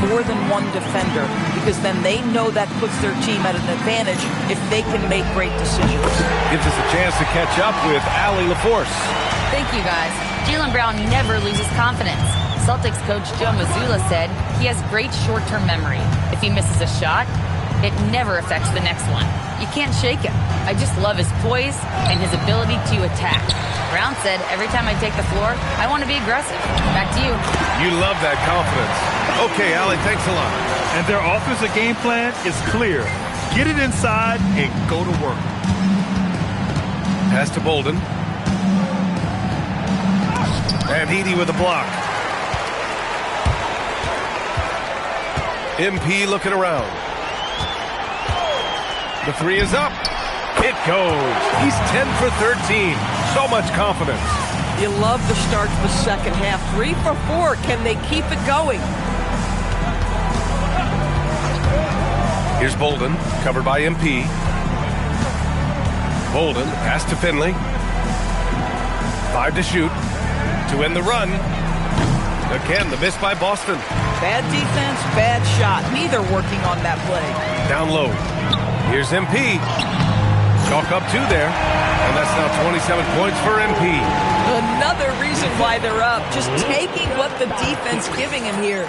more than one defender, because then they know that puts their team at an advantage if they can make great decisions. Gives us a chance to catch up with Allie LaForce. Thank you, guys. Jaylen Brown never loses confidence. Celtics coach Joe Mazzulla said he has great short-term memory. If he misses a shot, it never affects the next one. You can't shake him. I just love his poise and his ability to attack. Brown said, every time I take the floor, I want to be aggressive. Back to you. You love that confidence. Okay, Allie, thanks a lot. And their offensive game plan is clear. Get it inside and go to work. Pass to Bolden. And Edey with a block. MP looking around. The three is up. It goes. He's 10 for 13. So much confidence. You love the start to the second half. 3 for 4. Can they keep it going? Here's Bolden, covered by MP. Bolden, pass to Finley. 5 to shoot. To end the run. Again, the miss by Boston. Bad defense, bad shot. Neither working on that play. Down low. Here's MP. Chalk up 2 there. And that's now 27 points for MP. Another reason why they're up. Just taking what the defense giving him here.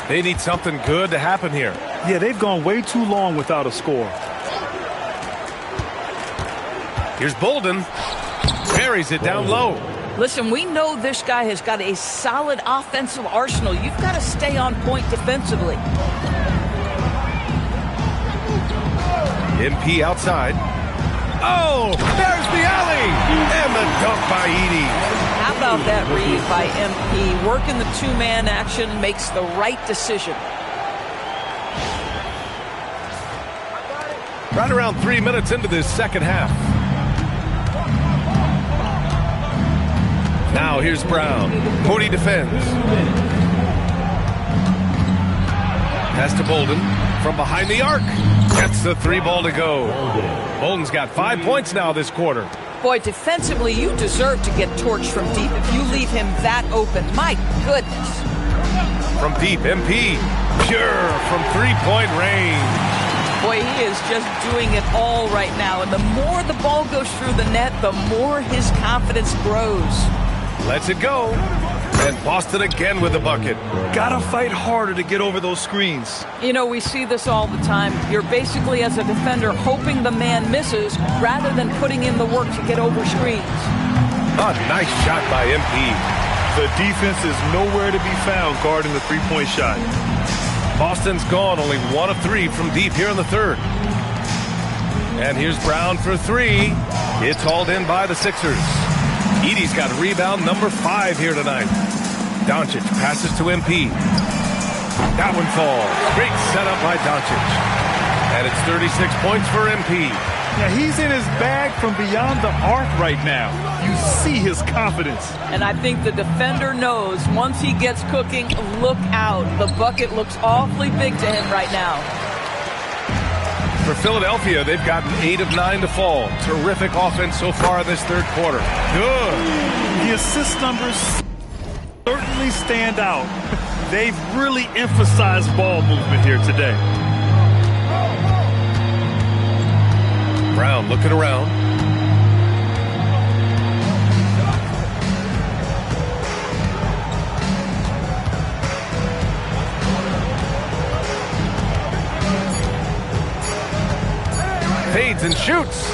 They need something good to happen here. Yeah, they've gone way too long without a score. Here's Bolden. Buries it down low. Listen, we know this guy has got a solid offensive arsenal. You've got to stay on point defensively. MP outside. Oh, there's the alley. And the dunk by Edey. How about that read by MP? Working the two-man action makes the right decision. Right around 3 minutes into this second half. Now here's Brown. Cody defends. Pass to Bolden from behind the arc. Gets the 3 ball to go. Bolden's got 5 points now this quarter. Boy, defensively, you deserve to get torched from deep if you leave him that open. My goodness. From deep, MP. Pure from three-point range. Boy, he is just doing it all right now. And the more the ball goes through the net, the more his confidence grows. Lets it go. And Boston again with the bucket. Gotta fight harder to get over those screens. You know, we see this all the time. You're basically, as a defender, hoping the man misses rather than putting in the work to get over screens. A nice shot by MP. The defense is nowhere to be found guarding the three-point shot. Boston's gone only 1 of 3 from deep here in the third. And here's Brown for 3. It's hauled in by the Sixers. Edey's got rebound number 5 here tonight. Doncic passes to MP. That one falls. Great setup by Doncic. And it's 36 points for MP. Yeah, he's in his bag from beyond the arc right now. You see his confidence. And I think the defender knows once he gets cooking, look out. The bucket looks awfully big to him right now. For Philadelphia, they've gotten 8 of 9 to fall. Terrific offense so far in this third quarter. Good. The assist numbers certainly stand out. They've really emphasized ball movement here today. Brown looking around. Fades and shoots.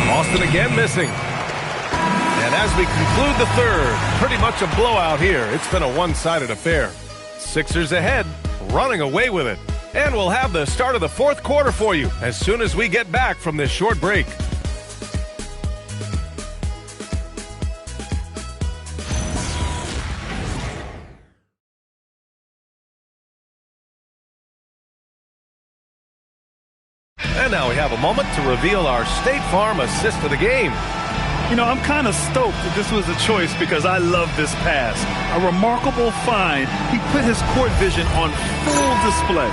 Boston again missing. And as we conclude the third, pretty much a blowout here. It's been a one-sided affair. Sixers ahead, running away with it. And we'll have the start of the fourth quarter for you as soon as we get back from this short break. And now we have a moment to reveal our State Farm assist of the game. You know, I'm kind of stoked that this was a choice because I love this pass. A remarkable find. He put his court vision on full display.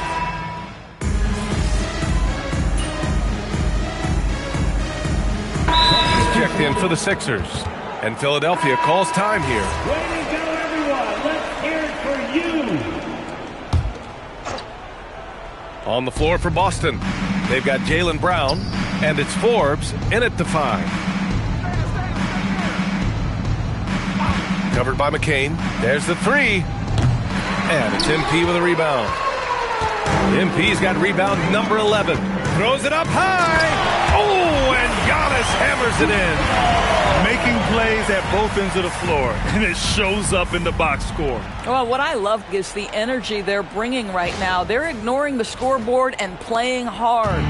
in for the Sixers. And Philadelphia calls time here. Way to go, everyone. Let's hear it for you. On the floor for Boston, they've got Jaylen Brown, and it's Forbes in at the 5. Covered by McCain. There's the 3. And it's MP with a rebound. MP's got rebound number 11. Throws it up high. Oh, and Giannis hammers it in. Making plays at both ends of the floor, and it shows up in the box score. Well, what I love is the energy they're bringing right now. They're ignoring the scoreboard and playing hard.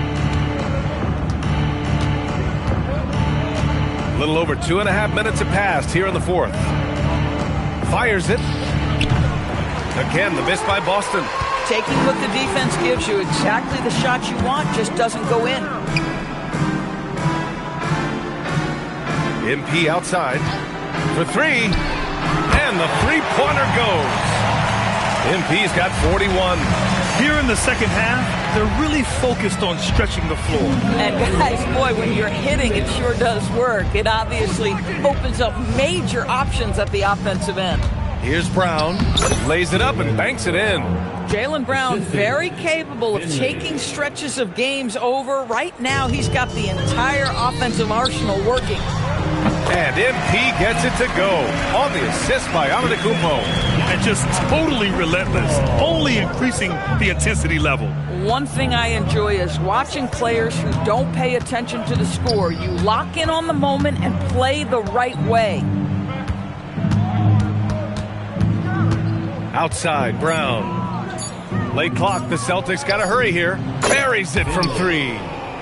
A little over 2.5 minutes have passed here in the 4th. Fires it. Again, the miss by Boston. Taking what the defense gives you, exactly the shot you want, just doesn't go in. MP outside for 3. And the three-pointer goes. MP's got 41. Here in the second half, they're really focused on stretching the floor. And guys, boy, when you're hitting, it sure does work. It obviously opens up major options at the offensive end. Here's Brown, lays it up and banks it in. Jaylen Brown, very capable of taking stretches of games over. Right now, he's got the entire offensive arsenal working. And MP gets it to go on the assist by Antetokounmpo. And just totally relentless, only increasing the intensity level. One thing I enjoy is watching players who don't pay attention to the score. You lock in on the moment and play the right way. Outside, Brown. Late clock, the Celtics got to hurry here. Buries it from 3.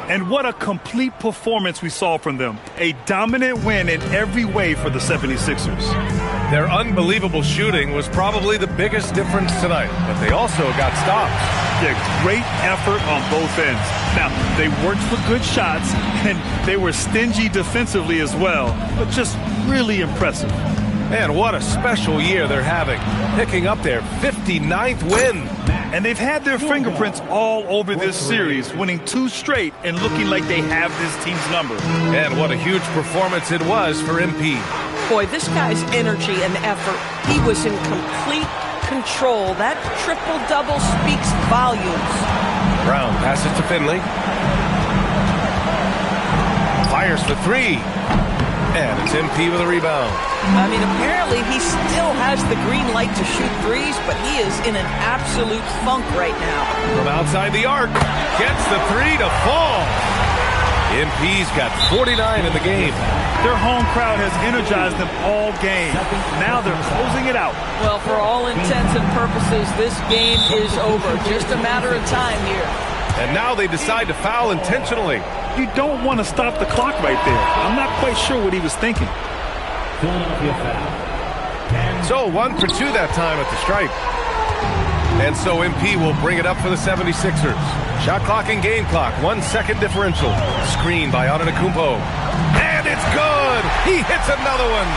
And what a complete performance we saw from them. A dominant win in every way for the 76ers. Their unbelievable shooting was probably the biggest difference tonight, but they also got stops. Yeah, great effort on both ends. Now, they worked for good shots, and they were stingy defensively as well, but just really impressive. And what a special year they're having, picking up their 59th win. And they've had their fingerprints all over this series, winning 2 straight and looking like they have this team's number. And what a huge performance it was for MP. Boy, this guy's energy and effort, he was in complete control. That triple-double speaks volumes. Brown passes to Finley. Fires for 3. And it's MP with a rebound. I mean, apparently he still has the green light to shoot threes, but he is in an absolute funk right now. From outside the arc, gets the 3 to fall. MP's got 49 in the game. Their home crowd has energized them all game. Now they're closing it out. Well, for all intents and purposes, this game is over. Just a matter of time here. And now they decide to foul intentionally. You don't want to stop the clock right there. I'm not quite sure what he was thinking. So 1 for 2 that time at the stripe. And so MP will bring it up for the 76ers. Shot clock and game clock, 1 second differential. Screen by Antetokounmpo. And it's good! He hits another one!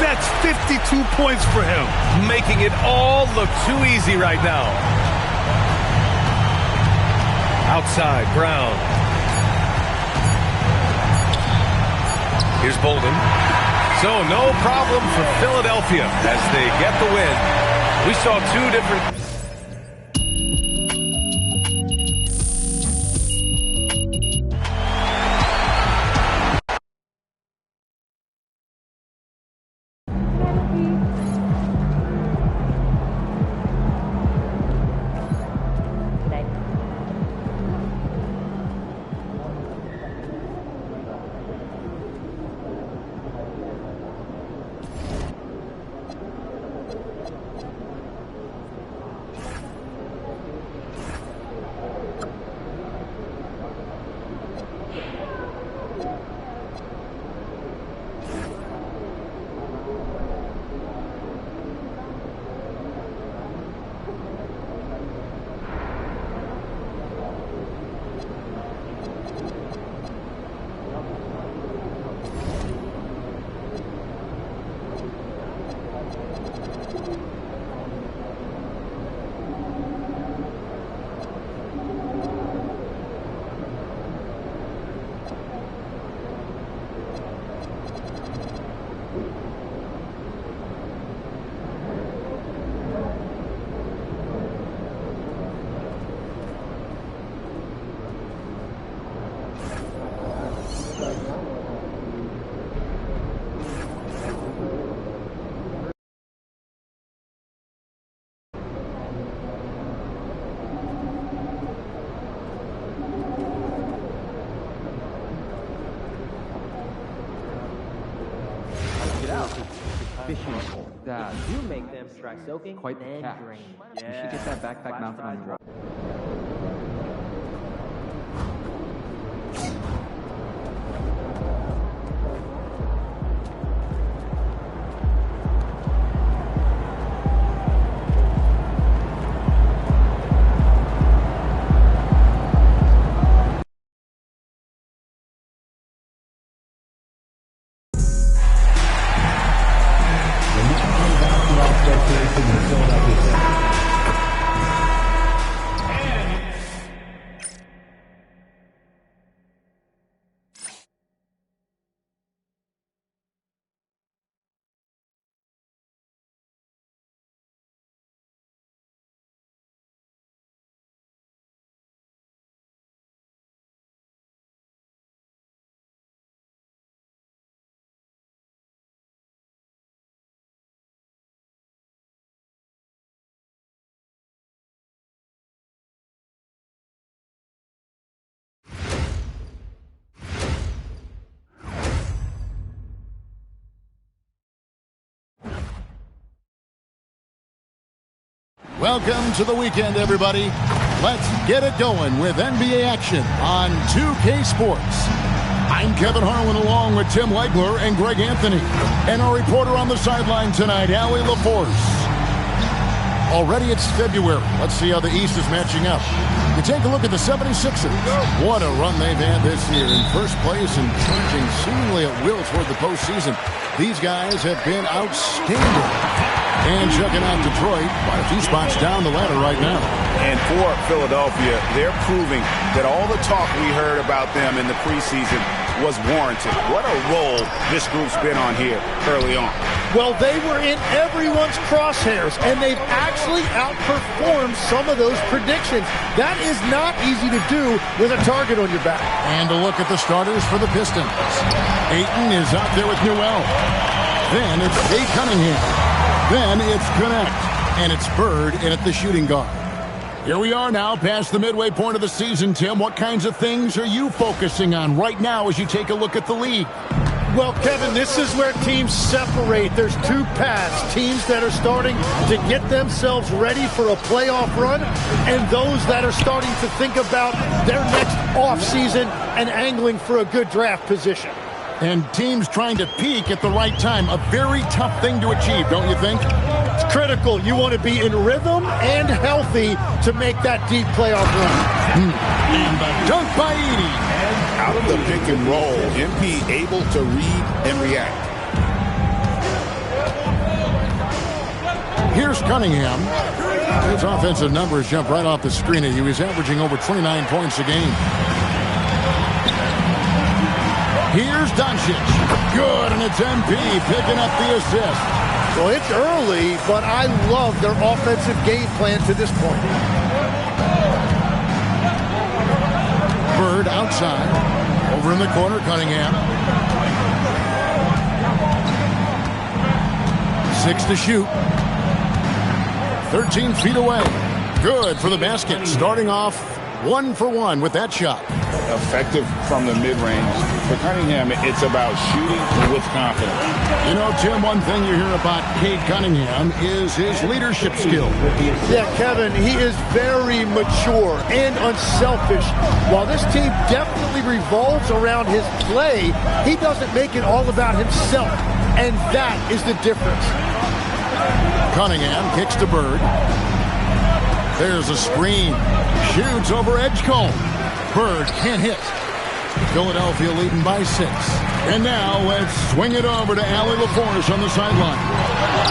That's 52 points for him. Making it all look too easy right now. Outside, Brown. Here's Bolden. So no problem for Philadelphia as they get the win. We saw 2 different... that do make them try soaking quite the catch. You should get that backpack mounted on the drop. Welcome to the weekend, everybody. Let's get it going with NBA action on 2K Sports. I'm Kevin Harlan along with Tim Legler and Greg Anthony. And our reporter on the sideline tonight, Allie LaForce. Already it's February. Let's see how the East is matching up. You take a look at the 76ers. What a run they've had this year. In first place and charging seemingly at will toward the postseason. These guys have been outstanding. And checking out Detroit by a few spots down the ladder right now. And for Philadelphia, they're proving that all the talk we heard about them in the preseason was warranted. What a role this group's been on here early on. Well, they were in everyone's crosshairs, and they've actually outperformed some of those predictions. That is not easy to do with a target on your back. And a look at the starters for the Pistons. Ayton is out there with Newell. Then it's Cade Cunningham. Then it's Connect, and it's Bird in at the shooting guard. Here we are now past the midway point of the season, Tim. What kinds of things are you focusing on right now as you take a look at the league? Well, Kevin, this is where teams separate. There's two paths. Teams that are starting to get themselves ready for a playoff run, and those that are starting to think about their next offseason and angling for a good draft position. And teams trying to peak at the right time. A very tough thing to achieve, don't you think? It's critical. You want to be in rhythm and healthy to make that deep playoff run. And the dunk by Edey. And out of the pick and roll, MP able to read and react. Here's Cunningham. His offensive numbers jump right off the screen. He was averaging over 29 points a game. Here's Doncic. Good, and it's MP picking up the assist. Well, it's early, but I love their offensive game plan to this point. Bird outside. Over in the corner, Cunningham. 6 to shoot. 13 feet away. Good for the basket. Starting off 1 for 1 with that shot. Effective from the mid-range. For Cunningham, it's about shooting with confidence. You know, Tim, one thing you hear about Cade Cunningham is his leadership skill. Yeah, Kevin, he is very mature and unselfish. While this team definitely revolves around his play, he doesn't make it all about himself, and that is the difference. Cunningham kicks to Bird. There's a screen. Shoots over Edgecombe. Bird can't hit. Philadelphia leading by 6. And now let's swing it over to Allie LaForce on the sideline.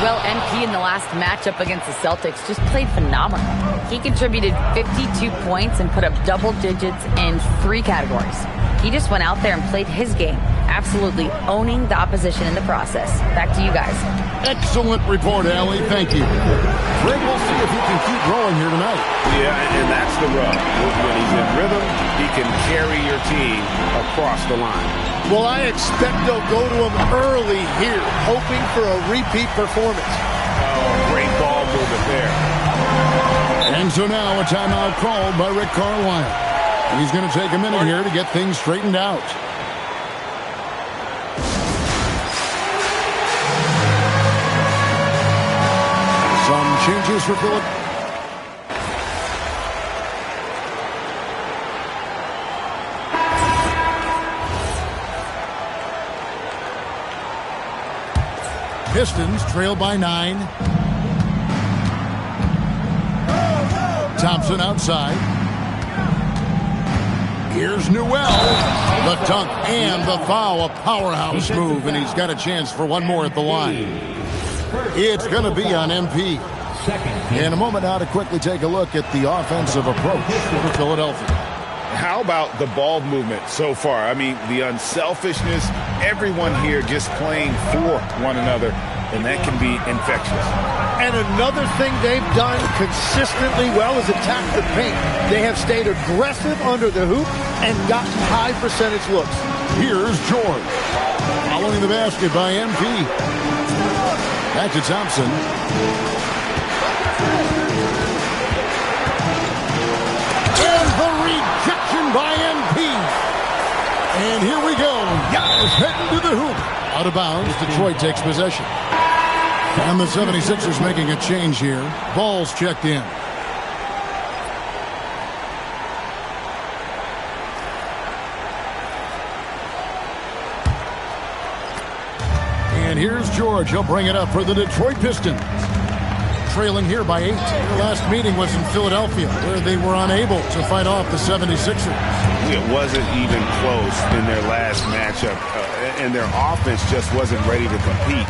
Well, MP in the last matchup against the Celtics just played phenomenal. He contributed 52 points and put up double digits in 3 categories. He just went out there and played his game, absolutely owning the opposition in the process. Back to you guys. Excellent report, Allie. Thank you. Greg, we'll see if he can keep rolling here tonight. Yeah, and that's the rub. When he's in rhythm, he can carry your team across the line. Well, I expect they'll go to him early here, hoping for a repeat performance. Oh, great ball movement there. And so now a timeout called by Rick Carlisle. He's going to take a minute here to get things straightened out. Changes for Philadelphia. Pistons trail by 9. Thompson outside. Here's Newell. The dunk and the foul. A powerhouse move, and he's got a chance for one more at the line. It's going to be on MP. In a moment now to quickly take a look at the offensive approach for Philadelphia. How about the ball movement so far? I mean, the unselfishness, everyone here just playing for one another, and that can be infectious. And another thing they've done consistently well is attack the paint. They have stayed aggressive under the hoop and gotten high percentage looks. Here's George. Following the basket by MP. Back to Thompson. And the rejection by MP. And here we go. Giannis heading to the hoop. Out of bounds. Detroit takes possession. And the 76ers making a change here. Ball's checked in. And here's George. He'll bring it up for the Detroit Pistons. Trailing here by 8. Their last meeting was in Philadelphia, where they were unable to fight off the 76ers. It wasn't even close in their last matchup, and their offense just wasn't ready to compete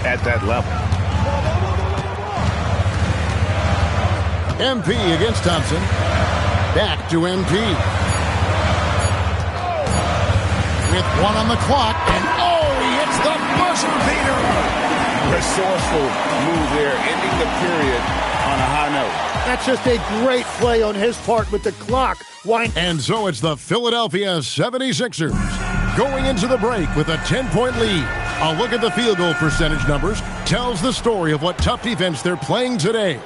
at that level. MP against Thompson. Back to MP. With one on the clock, and he hits the buzzer beater. Resourceful move there, ending the period on a high note. That's just a great play on his part with the clock. And so it's the Philadelphia 76ers going into the break with a 10-point lead. A look at the field goal percentage numbers tells the story of what tough defense they're playing today.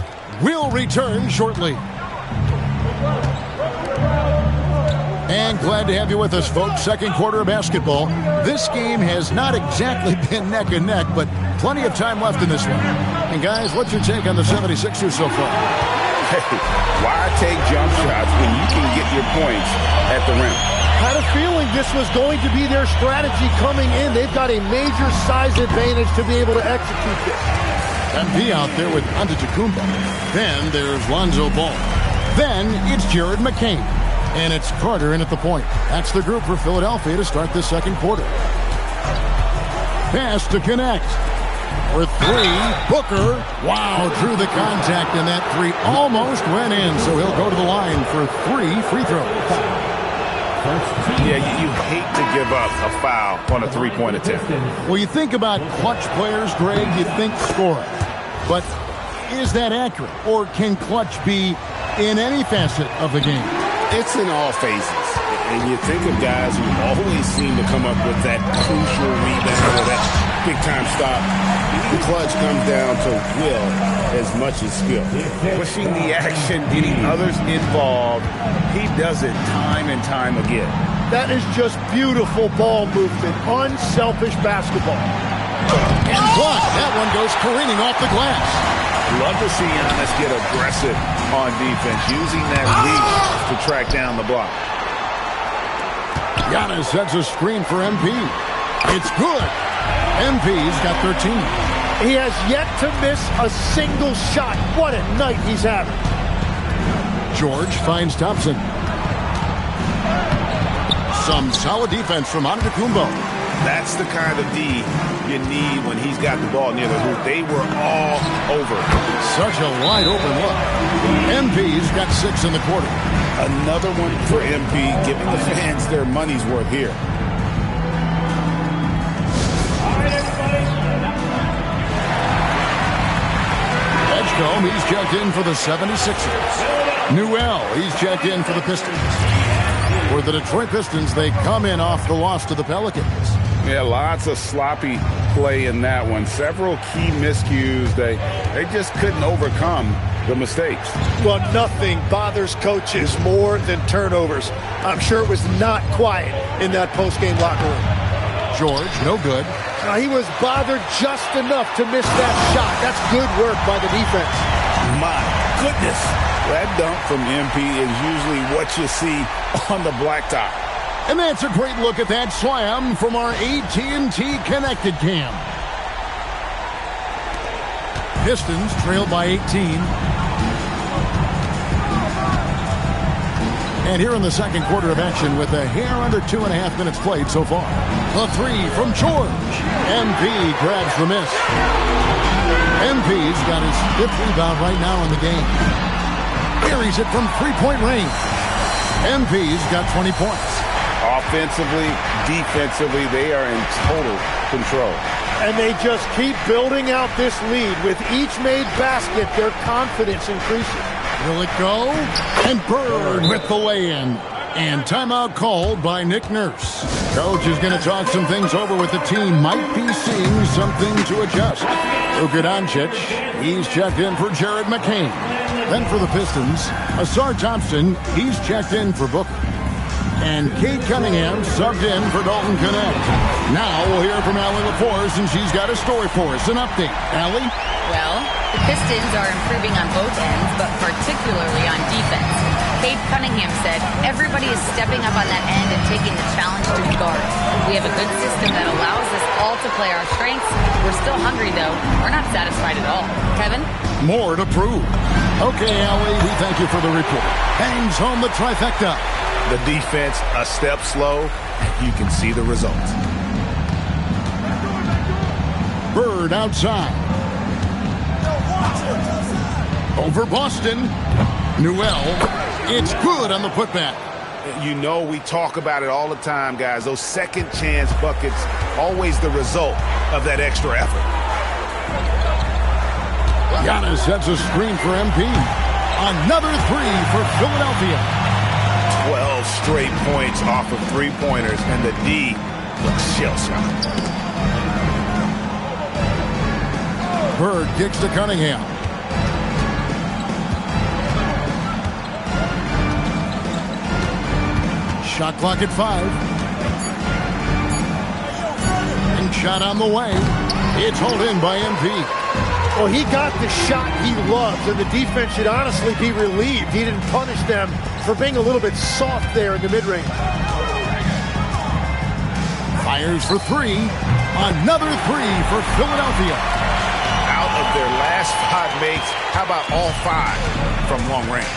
We'll return shortly. And glad to have you with us, folks. Second quarter of basketball. This game has not exactly been neck and neck, but plenty of time left in this one. And guys, what's your take on the 76ers so far? Hey, why take jump shots when you can get your points at the rim? Had a feeling this was going to be their strategy coming in. They've got a major size advantage to be able to execute this. MP out there with Antetokounmpo. Then there's Lonzo Ball. Then it's Jared McCain. And it's Carter in at the point. That's the group for Philadelphia to start this second quarter. Pass to connect. For 3, Booker. Wow, drew the contact, and that 3 almost went in. So he'll go to the line for 3 free throws. Yeah, you hate to give up a foul on a three-point attempt. Well, you think about clutch players, Greg, you think scoring. But is that accurate? Or can clutch be in any facet of the game? It's in all phases. And you think of guys who always seem to come up with that crucial rebound or that big-time stop. The clutch comes down to will as much as skill. Pushing the action, getting others involved, he does it time and time again. That is just beautiful ball movement, unselfish basketball. And blocked. That one goes careening off the glass. Love to see Giannis get aggressive on defense, using that reach to track down the block. Giannis sets a screen for MP. It's good. MP's got 13. He has yet to miss a single shot. What a night he's having. George finds Thompson. Some solid defense from Antetokounmpo. That's the kind of D you need when he's got the ball near the hoop. They were all over. Such a wide open look. MP's got 6 in the quarter. Another one for MP, giving the fans their money's worth here. Edgecombe, he's checked in for the 76ers. Newell, he's checked in for the Pistons. For the Detroit Pistons, they come in off the loss to the Pelicans. Yeah, lots of sloppy play in that one. Several key miscues. They just couldn't overcome the mistakes. Well, nothing bothers coaches more than turnovers. I'm sure it was not quiet in that post-game locker room. George, no good. He was bothered just enough to miss that shot. That's good work by the defense. goodness. That dunk from MP is usually what you see on the blacktop. And that's a great look at that slam from our AT&T Connected Cam. Pistons trailed by 18. And here in the second quarter of action with a hair under 2.5 minutes played so far. The three from George. MP grabs the miss. MP's got his 5th rebound right now in the game. Carries it from three-point range. MP's got 20 points. Offensively, defensively, they are in total control. And they just keep building out this lead. With each made basket, their confidence increases. Will it go? And Bird with the lay-in. And timeout called by Nick Nurse. Coach is going to talk some things over with the team. Might be seeing something to adjust. Luka Doncic, he's checked in for Jared McCain. Then for the Pistons, Asar Thompson, he's checked in for Booker. And Kate Cunningham subbed in for Dalton Connect. Now we'll hear from Allie LaForce, and she's got a story for us. An update. Allie? Well, the Pistons are improving on both ends, but particularly on defense. Kate Cunningham said, everybody is stepping up on that end and taking the challenge to guard. We have a good system that allows us all to play our strengths. We're still hungry, though. We're not satisfied at all. Kevin? More to prove. Okay, Allie, we thank you for the report. Hangs home the trifecta. The defense a step slow. You can see the results. Bird outside. Over Boston. Newell. It's good on the putback. You know we talk about it all the time, guys. Those second chance buckets, always the result of that extra effort. Giannis sets a screen for MP. Another three for Philadelphia. 12 straight points off of three-pointers, and the D looks shell-shocked. Bird kicks to Cunningham. Shot clock at 5. And shot on the way. It's hauled in by MP. Well, he got the shot he loves, and the defense should honestly be relieved he didn't punish them for being a little bit soft there in the mid-range. Fires for 3. Another 3 for Philadelphia. Out of their last 5 makes, how about all 5 from long range?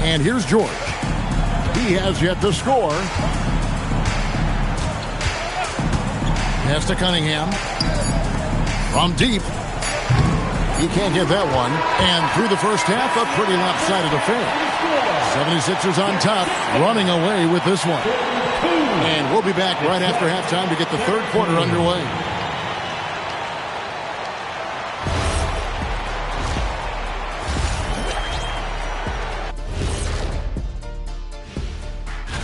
And here's George. He has yet to score. Pass to Cunningham. From deep. He can't get that one. And through the first half, a pretty lopsided affair. 76ers on top, running away with this one. And we'll be back right after halftime to get the third quarter underway.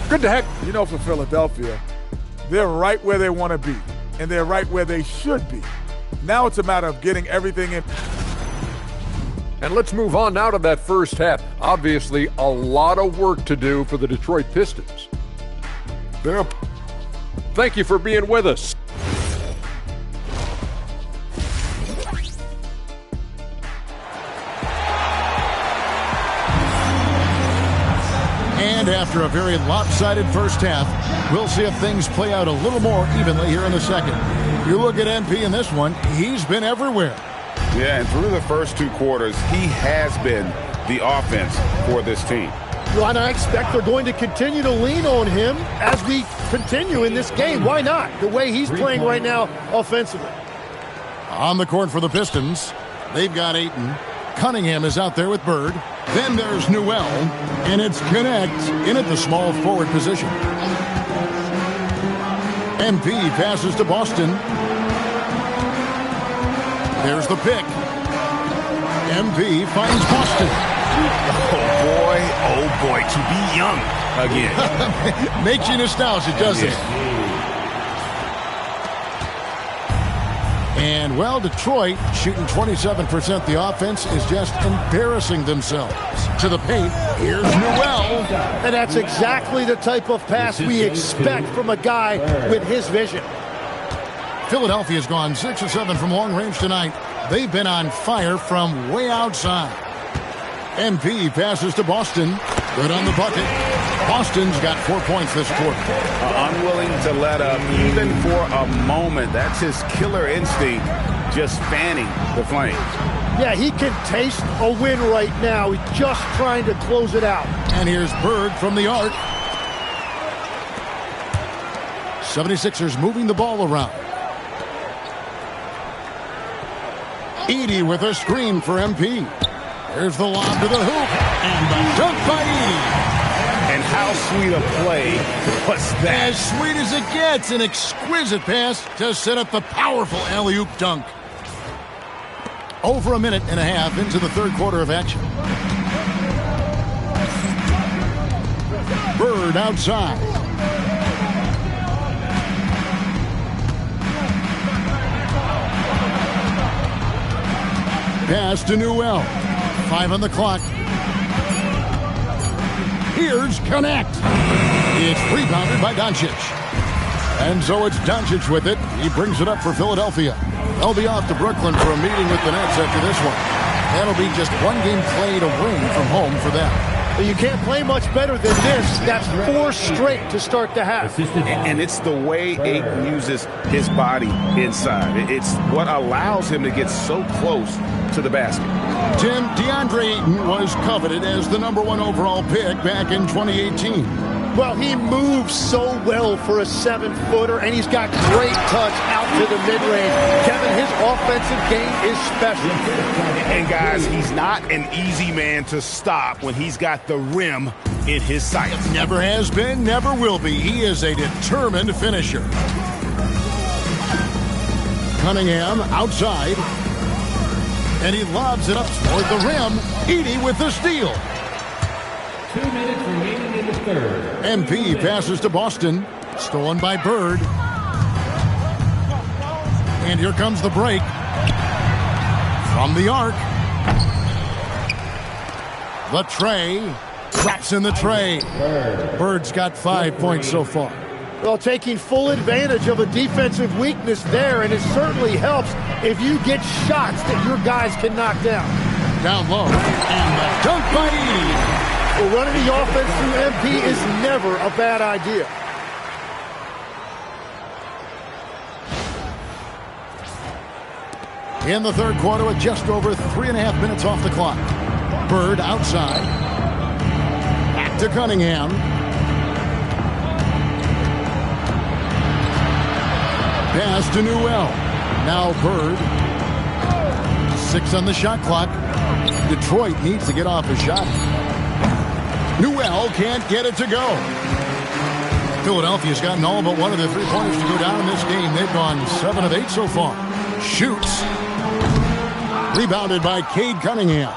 Good to have, you know, for Philadelphia, they're right where they want to be, and they're right where they should be. Now it's a matter of getting everything in. And let's move on now to that first half. Obviously, a lot of work to do for the Detroit Pistons. Thank you for being with us. And after a very lopsided first half, we'll see if things play out a little more evenly here in the second. You look at MP in this one, he's been everywhere. Yeah, and through the first 2 quarters, he has been the offense for this team. Well, and I expect they're going to continue to lean on him as we continue in this game. Why not? The way he's playing right now offensively. On the court for the Pistons, they've got Ayton. Cunningham is out there with Bird. Then there's Newell, and it's Connect in at the small forward position. MP passes to Boston. There's the pick. MP finds Boston. Oh boy, to be young again. Makes you nostalgic, doesn't it? And, well, Detroit shooting 27%. The offense is just embarrassing themselves. To the paint, here's Newell. And that's exactly the type of pass we expect from a guy with his vision. Philadelphia's gone 6 of 7 from long range tonight. They've been on fire from way outside. MP passes to Boston. Good on the bucket. Boston's got 4 points this quarter. Unwilling to let up even for a moment. That's his killer instinct, just fanning the flames. Yeah, he can taste a win right now. He's just trying to close it out. And here's Bird from the arc. 76ers moving the ball around. Edey with a screen for MP. There's the lob to the hoop. And the dunk by Edey. And how sweet a play was that? As sweet as it gets. An exquisite pass to set up the powerful alley-oop dunk. Over a minute and a half into the third quarter of action. Bird outside. Pass to Newell. 5 on the clock. Here's Connect. It's rebounded by Doncic. And so it's Doncic with it. He brings it up for Philadelphia. They'll be off to Brooklyn for a meeting with the Nets after this one. That'll be just one game played away from home for them. You can't play much better than this. That's 4 straight to start the half. And it's the way Ayton uses his body inside. It's what allows him to get so close to the basket. Tim, DeAndre Ayton was coveted as the #1 overall pick back in 2018. Well, he moves so well for a 7-footer, and he's got great touch out to the mid-range. Kevin, his offensive game is special. And, guys, he's not an easy man to stop when he's got the rim in his sights. Never has been, never will be. He is a determined finisher. Cunningham outside. And he lobs it up toward the rim. Edey with the steal. 2 minutes remaining in the third. MP passes to Boston. Stolen by Bird. And here comes the break. From the arc. The tray. Drops in the tray. Bird's got 5 points so far. Well, taking full advantage of a defensive weakness there, and it certainly helps if you get shots that your guys can knock down. Down low. And the dunk by Edey. Well, running the offense through MP is never a bad idea. In the third quarter with just over 3.5 minutes off the clock. Bird outside. Back to Cunningham. Pass to Newell. Now Bird. 6 on the shot clock. Detroit needs to get off a shot. Newell can't get it to go. Philadelphia's gotten all but one of the 3-pointers to go down in this game. They've gone 7 of 8 so far. Shoots. Rebounded by Cade Cunningham.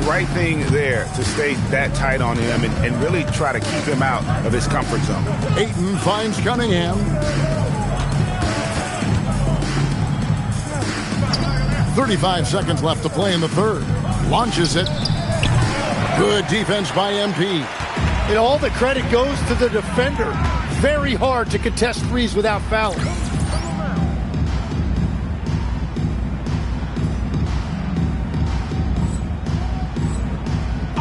Right thing there to stay that tight on him and really try to keep him out of his comfort zone. Ayton finds Cunningham. 35 seconds left to play in the third. Launches it. Good defense by MP. And all the credit goes to the defender. Very hard to contest threes without fouling.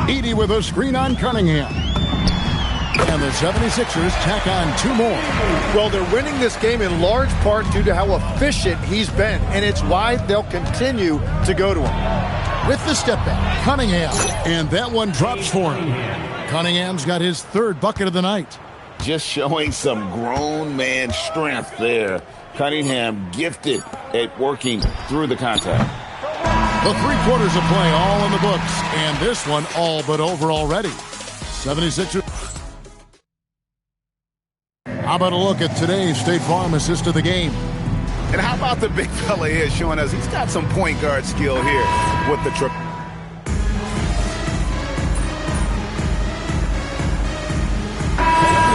Edey with a screen on Cunningham. And the 76ers tack on 2 more. Well, they're winning this game in large part due to how efficient he's been, and it's why they'll continue to go to him. With the step back, Cunningham. And that one drops for him. Cunningham's got his 3rd bucket of the night. Just showing some grown man strength there. Cunningham gifted at working through the contact. The 3 quarters of play all in the books, and this one all but over already. 76ers. How about a look at today's State Farm assist of the game? And how about the big fella here showing us he's got some point guard skill here with the triple.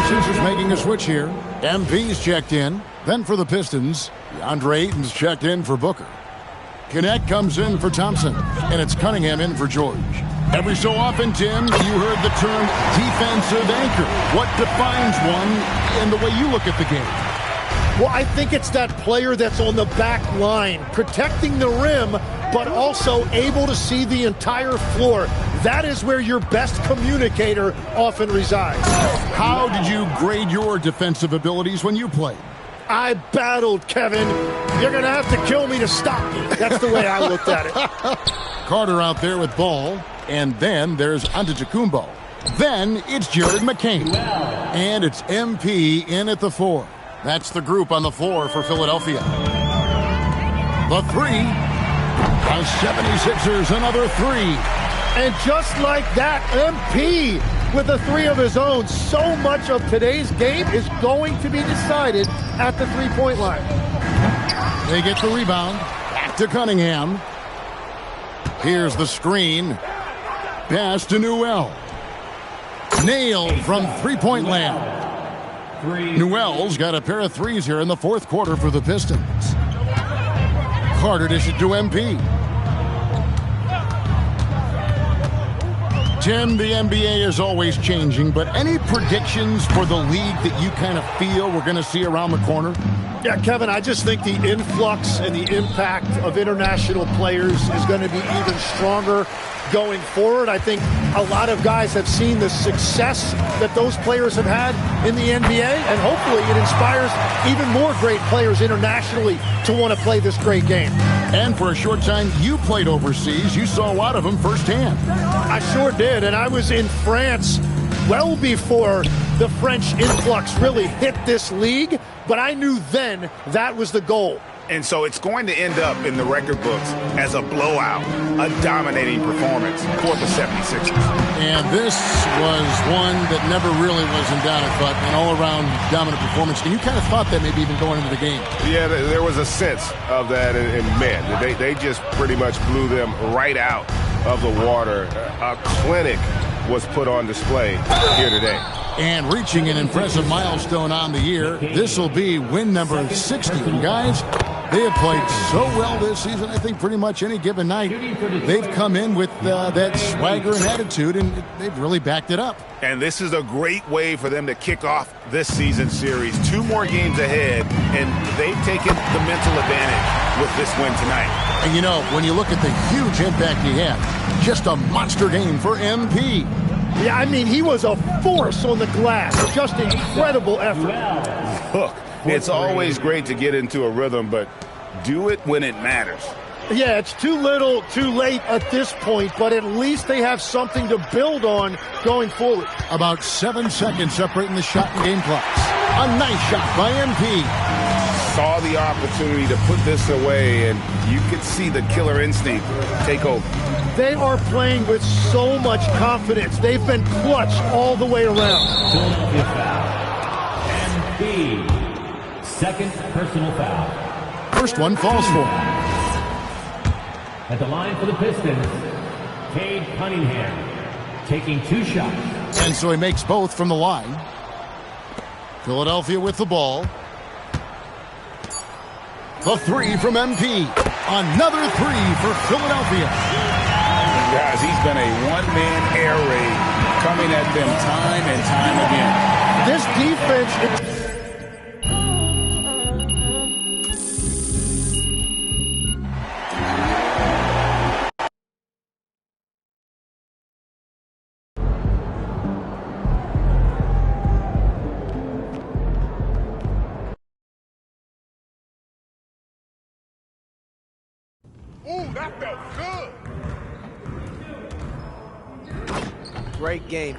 Sixers making a switch here. MP's checked in. Then for the Pistons, DeAndre Ayton's checked in for Booker. Connect comes in for Thompson, and it's Cunningham in for George. Every so often, Tim, you heard the term defensive anchor. What defines one in the way you look at the game? Well, I think it's that player that's on the back line, protecting the rim, but also able to see the entire floor. That is where your best communicator often resides. How did you grade your defensive abilities when you played? I battled, Kevin. You're going to have to kill me to stop me. That's the way I looked at it. Carter out there with ball, and then there's Antetokounmpo. Then it's Jared McCain. And it's MP in at the 4. That's the group on the floor for Philadelphia. The 3. The 76ers, another 3. And just like that, MP with a 3 of his own. So much of today's game is going to be decided at the three-point line. They get the rebound. Back to Cunningham. Here's the screen. Pass to Newell. Nailed from three-point land. Newell's got a pair of threes here in the fourth quarter for the Pistons. Carter dishes to MP. Tim, the NBA is always changing, but any predictions for the league that you kind of feel we're going to see around the corner? Yeah, Kevin, I just think the influx and the impact of international players is going to be even stronger going forward. I think a lot of guys have seen the success that those players have had in the NBA, and hopefully it inspires even more great players internationally to want to play this great game. And for a short time, you played overseas. You saw a lot of them firsthand. I sure did, and I was in France well before the French influx really hit this league, but I knew then that was the goal. And so it's going to end up in the record books as a blowout, a dominating performance for the 76ers. And this was one that never really was in doubt, I thought, an all-around dominant performance. And you kind of thought that maybe even going into the game. Yeah, there was a sense of that, and man, they just pretty much blew them right out of the water. A clinic was put on display here today. And reaching an impressive milestone on the year, this will be win number 60. And guys, they have played so well this season, I think pretty much any given night, they've come in with that swagger and attitude, and they've really backed it up. And this is a great way for them to kick off this season series. 2 more games ahead, and they've taken the mental advantage with this win tonight. And you know, when you look at the huge impact he had, just a monster game for MP. Yeah, I mean, he was a force on the glass. Just incredible effort. Look, it's always great to get into a rhythm, but do it when it matters. Yeah, it's too little, too late at this point, but at least they have something to build on going forward. About 7 seconds separating the shot and game clocks. A nice shot by MP. Saw the opportunity to put this away, and you could see the killer instinct take over. They are playing with so much confidence. They've been clutch all the way around. Philadelphia foul. And second personal foul. First one falls for. At the line for the Pistons, Cade Cunningham taking 2 shots. And so he makes both from the line. Philadelphia with the ball. The 3 from MP. Another 3 for Philadelphia. Guys, he's been a one-man air raid coming at them time and time again. This defense... Ooh, that felt good. Great game.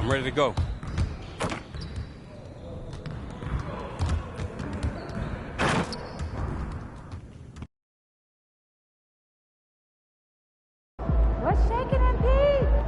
I'm ready to go. What's shaking and Pete?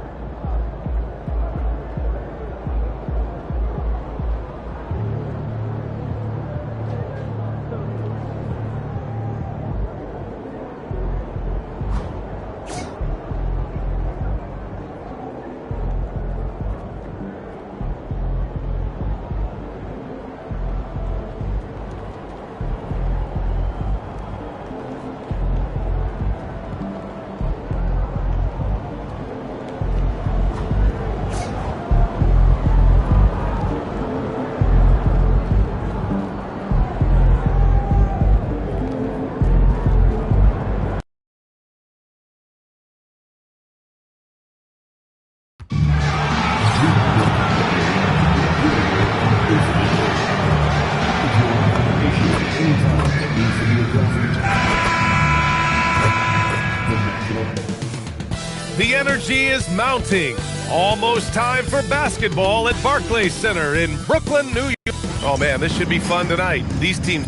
The energy is mounting. Almost time for basketball at Barclays Center in Brooklyn, New York. Oh man, this should be fun tonight. These teams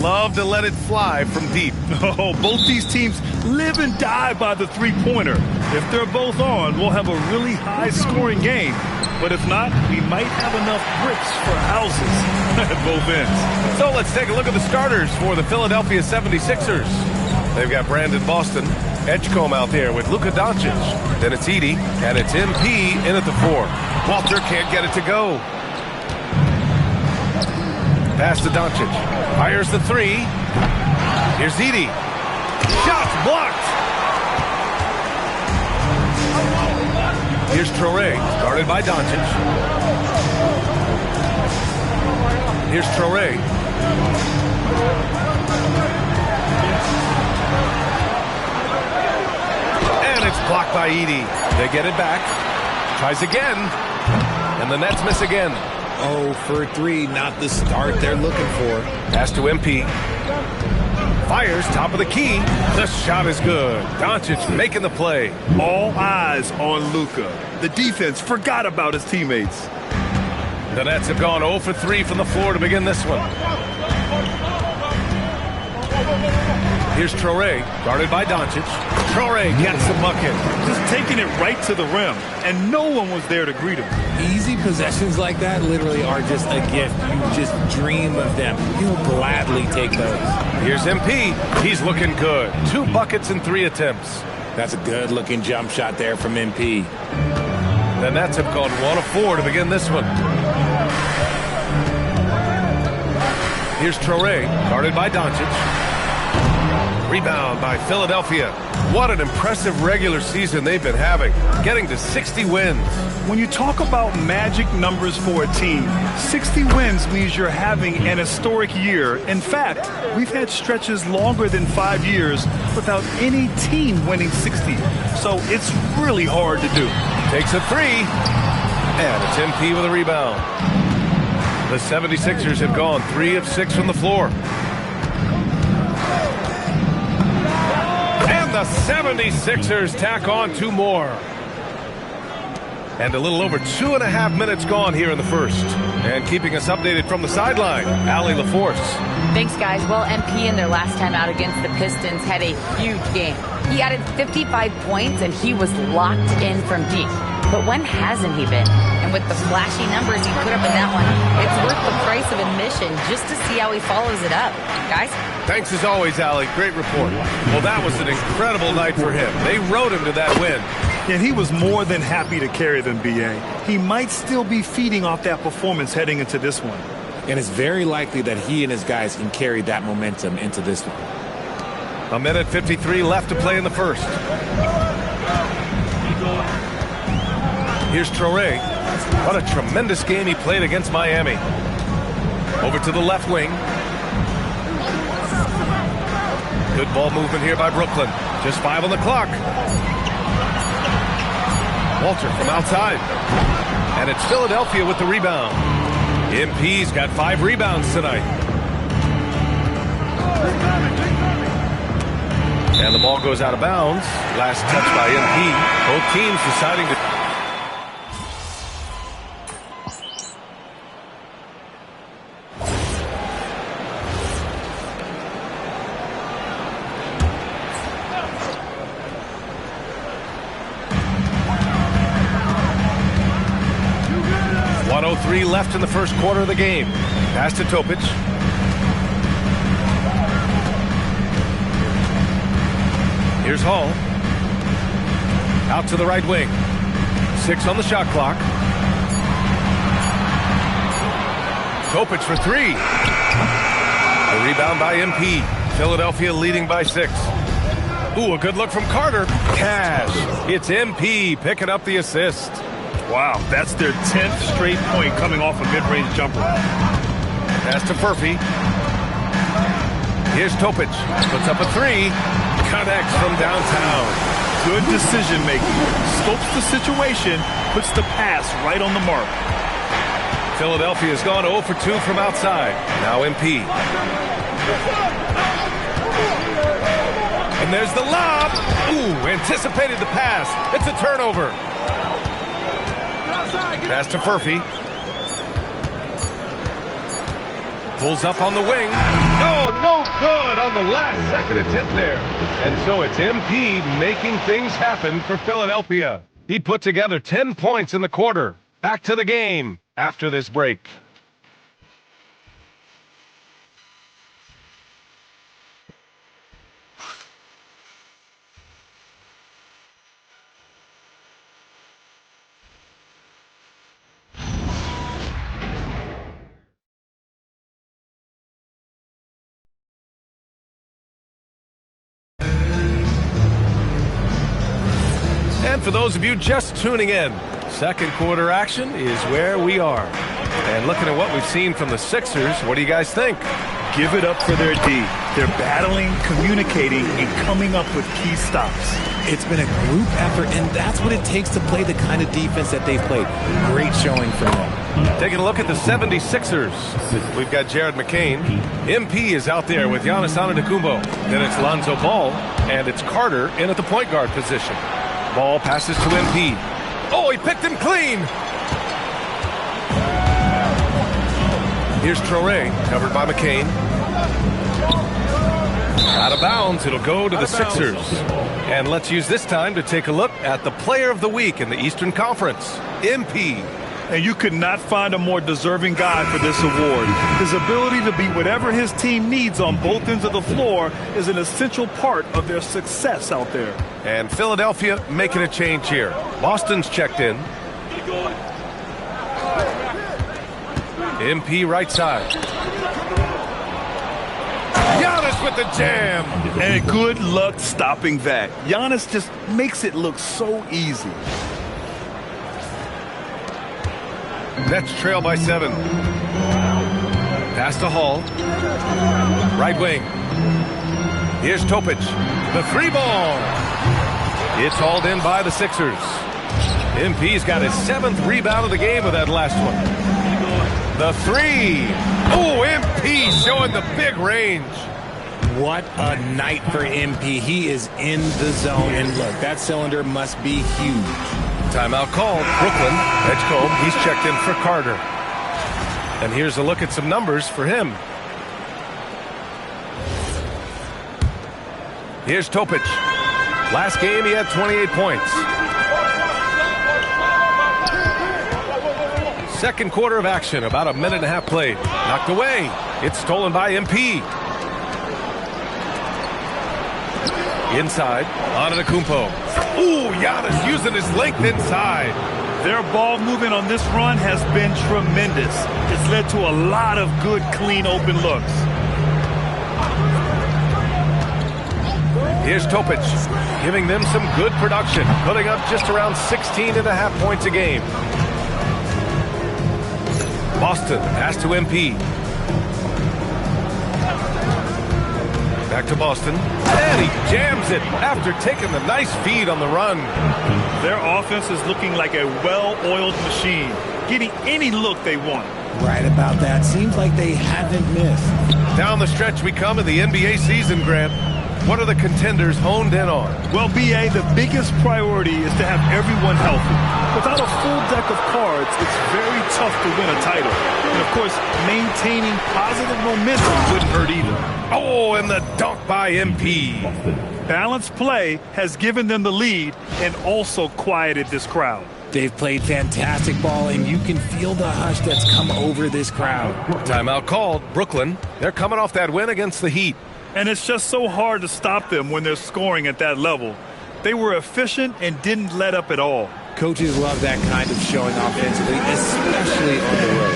love to let it fly from deep. Oh, both these teams live and die by the three-pointer. If they're both on, we'll have a really high-scoring game. But if not, we might have enough bricks for houses at both ends. So let's take a look at the starters for the Philadelphia 76ers. They've got Brandon Boston, Edgecombe out there with Luka Doncic. Then it's Edey, and it's MP in at the 4. Walter can't get it to go. Pass to Doncic. Fires the 3. Here's Edey. Shots blocked. Here's Traoré, guarded by Doncic. Here's Traoré. And it's blocked by Edey. They get it back. Tries again. And the Nets miss again. 0 for 3, not the start they're looking for. Pass to MP. Fires, top of the key. The shot is good. Doncic making the play. All eyes on Luka. The defense forgot about his teammates. The Nets have gone 0 for 3 from the floor to begin this one. Here's Traoré, guarded by Doncic. Traoré gets the bucket. Just taking it right to the rim, and no one was there to greet him. Easy possessions like that literally are just a gift. You just dream of them. You'll gladly take those. Here's MP. He's looking good. 2 buckets in 3 attempts. That's a good-looking jump shot there from MP. The Nets have gone 1 of 4 to begin this one. Here's Traoré, guarded by Doncic. Rebound by Philadelphia. What an impressive regular season they've been having, getting to 60 wins. When you talk about magic numbers for a team, 60 wins means you're having an historic year. In fact, we've had stretches longer than 5 years without any team winning 60. So it's really hard to do. Takes a 3, and it's MP with a rebound. The 76ers have gone 3 of 6 from the floor. The 76ers tack on 2 more. And a little over 2.5 minutes gone here in the first. And keeping us updated from the sideline, Allie LaForce. Thanks, guys. Well, MP in their last time out against the Pistons had a huge game. He added 55 points, and he was locked in from deep. But when hasn't he been? And with the flashy numbers he put up in that one, it's worth the price of admission just to see how he follows it up. Guys? Thanks as always, Allie. Great report. Well, that was an incredible night for him. They rode him to that win. And he was more than happy to carry them, B.A. He might still be feeding off that performance heading into this one. And it's very likely that he and his guys can carry that momentum into this one. 1:53 left to play in the first. Here's Traoré. What a tremendous game he played against Miami. Over to the left wing. Good ball movement here by Brooklyn. Just 5 on the clock. Walter from outside. And it's Philadelphia with the rebound. MP's got 5 rebounds tonight. And the ball goes out of bounds. Last touch by MP. Both teams deciding to... left in the first quarter of the game. Pass to Topic. Here's Hall. Out to the right wing. 6 on the shot clock. Topic for 3. The rebound by MP. Philadelphia leading by 6. Ooh, a good look from Carter. Cash. It's MP picking up the assist. Wow, that's their 10th straight point coming off a mid-range jumper. Pass to Furphy. Here's Topic. Puts up a 3. Connects from downtown. Good decision-making. Scopes the situation. Puts the pass right on the mark. Philadelphia's gone 0 for 2 from outside. Now MP. And there's the lob. Ooh, anticipated the pass. It's a turnover. Pass to Furphy. Pulls up on the wing. Oh, no good on the last second attempt there. And so it's MP making things happen for Philadelphia. He put together 10 points in the quarter. Back to the game after this break. And for those of you just tuning in, second quarter action is where we are. And looking at what we've seen from the Sixers, what do you guys think? Give it up for their D. They're battling, communicating, and coming up with key stops. It's been a group effort, and that's what it takes to play the kind of defense that they've played. Great showing from them. Taking a look at the 76ers. We've got Jared McCain. MP is out there with Giannis Antetokounmpo. Then it's Lonzo Ball, and it's Carter in at the point guard position. Ball passes to MP. Oh, he picked him clean. Here's Traoré, covered by McCain. Out of bounds, it'll go to the Sixers. And let's use this time to take a look at the Player of the Week in the Eastern Conference, MP. And you could not find a more deserving guy for this award. His ability to be whatever his team needs on both ends of the floor is an essential part of their success out there. And Philadelphia making a change here. Boston's checked in. MP right side. Giannis with the jam. And good luck stopping that. Giannis just makes it look so easy. Nets trail by 7. Pass to Hall. Right wing. Here's Topic. The 3-ball. It's hauled in by the Sixers. MP's got his 7th rebound of the game with that last one. The 3. Oh, MP showing the big range. What a night for MP. He is in the zone. And look, that cylinder must be huge. Timeout called. Brooklyn. Edgecombe, he's checked in for Carter. And here's a look at some numbers for him. Here's Topic. Last game, he had 28 points. Second quarter of action, about a minute and a half played. Knocked away. It's stolen by MP. Inside, Antetokounmpo. Ooh, Giannis using his length inside. Their ball movement on this run has been tremendous. It's led to a lot of good, clean, open looks. Here's Topic, giving them some good production, putting up just around 16.5 points a game. Boston, pass to MP. Back to Boston, and he jams it after taking the nice feed on the run. Their offense is looking like a well-oiled machine, getting any look they want. Right about that. Seems like they haven't missed. Down the stretch we come in the NBA season, Grant. What are the contenders honed in on? Well, B.A., the biggest priority is to have everyone healthy. Without a full deck of cards, it's very tough to win a title. And, of course, maintaining positive momentum wouldn't hurt either. Oh, and the dunk by MP. Balanced play has given them the lead and also quieted this crowd. They've played fantastic ball, and you can feel the hush that's come over this crowd. Timeout called. Brooklyn, they're coming off that win against the Heat. And it's just so hard to stop them when they're scoring at that level. They were efficient and didn't let up at all. Coaches love that kind of showing offensively, especially on the road.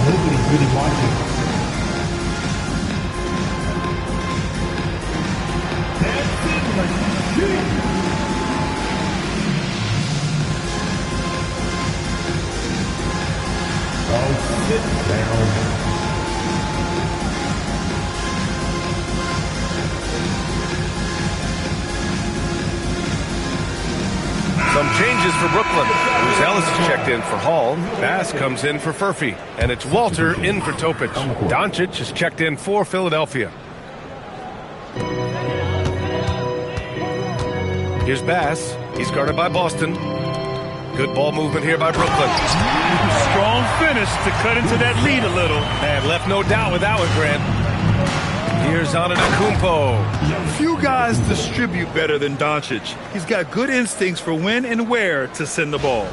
Nobody's really watching. Sit down. Some changes for Brooklyn. Bruce Ellis is checked in for Hall. Bass comes in for Furphy. And it's Walter in for Topic. Doncic is checked in for Philadelphia. Here's Bass. He's guarded by Boston. Good ball movement here by Brooklyn. Strong finish to cut into that lead a little. And left no doubt with that one, Grant. Here's Antetokounmpo. Few guys distribute better than Doncic. He's got good instincts for when and where to send the ball.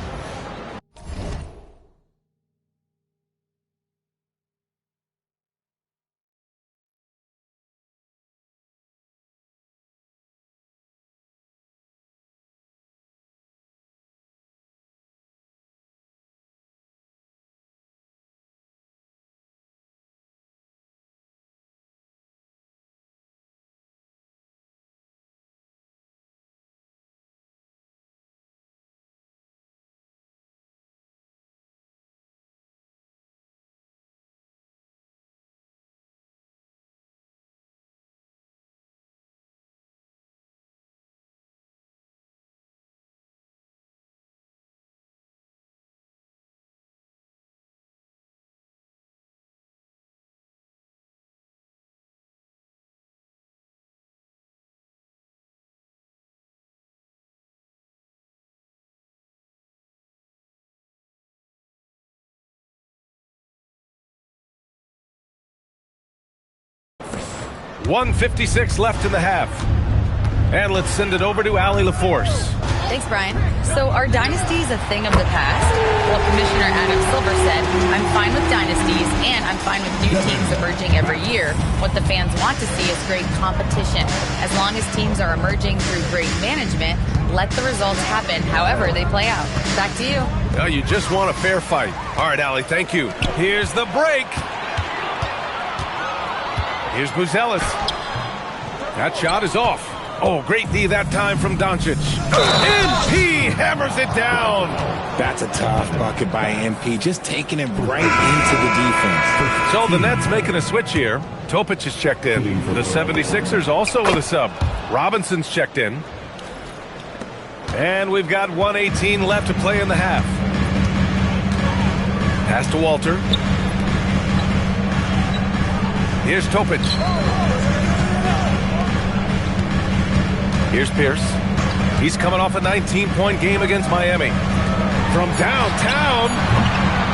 .156 left in the half. And let's send it over to Allie LaForce. Thanks, Brian. So are dynasties a thing of the past? Well, Commissioner Adam Silver said, I'm fine with dynasties and I'm fine with new teams emerging every year. What the fans want to see is great competition. As long as teams are emerging through great management, let the results happen however they play out. Back to you. Well, you just want a fair fight. All right, Allie, thank you. Here's the break. Here's Buzelis. That shot is off. Oh, great D that time from Doncic. MP hammers it down. That's a tough bucket by MP, just taking it right into the defense. So the Nets making a switch here. Topic is checked in. The 76ers also with a sub. Robinson's checked in. And we've got 1:18 left to play in the half. Pass to Walter. Here's Topic. Here's Pierce. He's coming off a 19-point game against Miami. From downtown,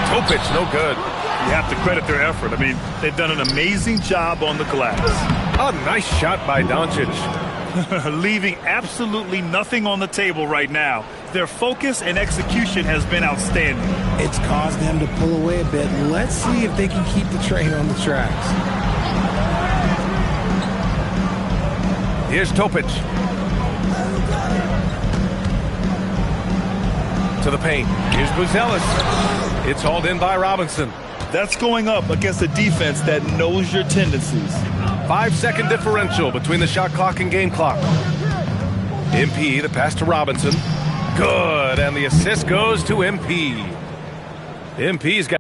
Topic, no good. You have to credit their effort. I mean, they've done an amazing job on the glass. A nice shot by Doncic. Leaving absolutely nothing on the table right now. Their focus and execution has been outstanding. It's caused them to pull away a bit. Let's see if they can keep the train on the tracks. Here's Topic. To the paint. Here's Buzelis. It's hauled in by Robinson. That's going up against a defense that knows your tendencies. 5-second differential between the shot clock and game clock. MP, the pass to Robinson. Good, and the assist goes to MP. MP's got...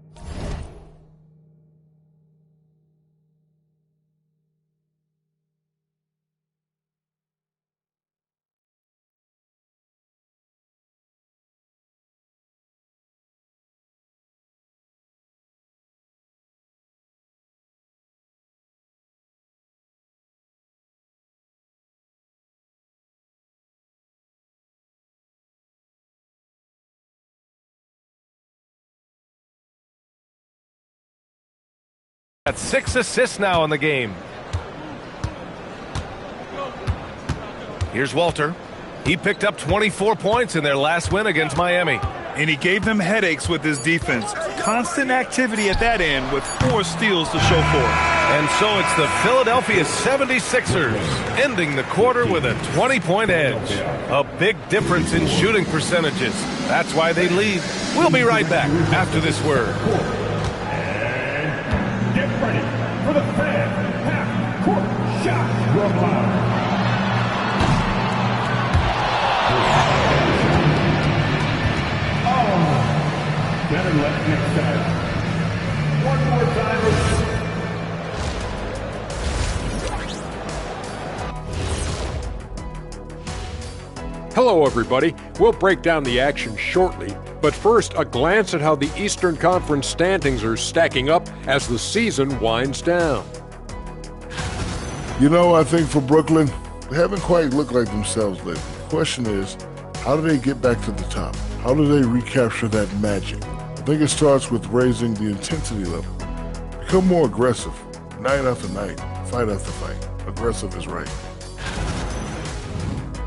Got 6 assists now in the game. Here's Walter. He picked up 24 points in their last win against Miami. And he gave them headaches with his defense. Constant activity at that end with 4 steals to show for it. And so it's the Philadelphia 76ers ending the quarter with a 20-point edge. A big difference in shooting percentages. That's why they lead. We'll be right back after this word. Get ready for the fan half-court shot robot. Oh, better luck next time. One more time. Hello, everybody. We'll break down the action shortly, but first, a glance at how the Eastern Conference standings are stacking up as the season winds down. You know, I think for Brooklyn, they haven't quite looked like themselves lately. question is, how do they get back to the top? How do they recapture that magic? I think it starts with raising the intensity level. Become more aggressive, night after night, fight after fight. Aggressive is right.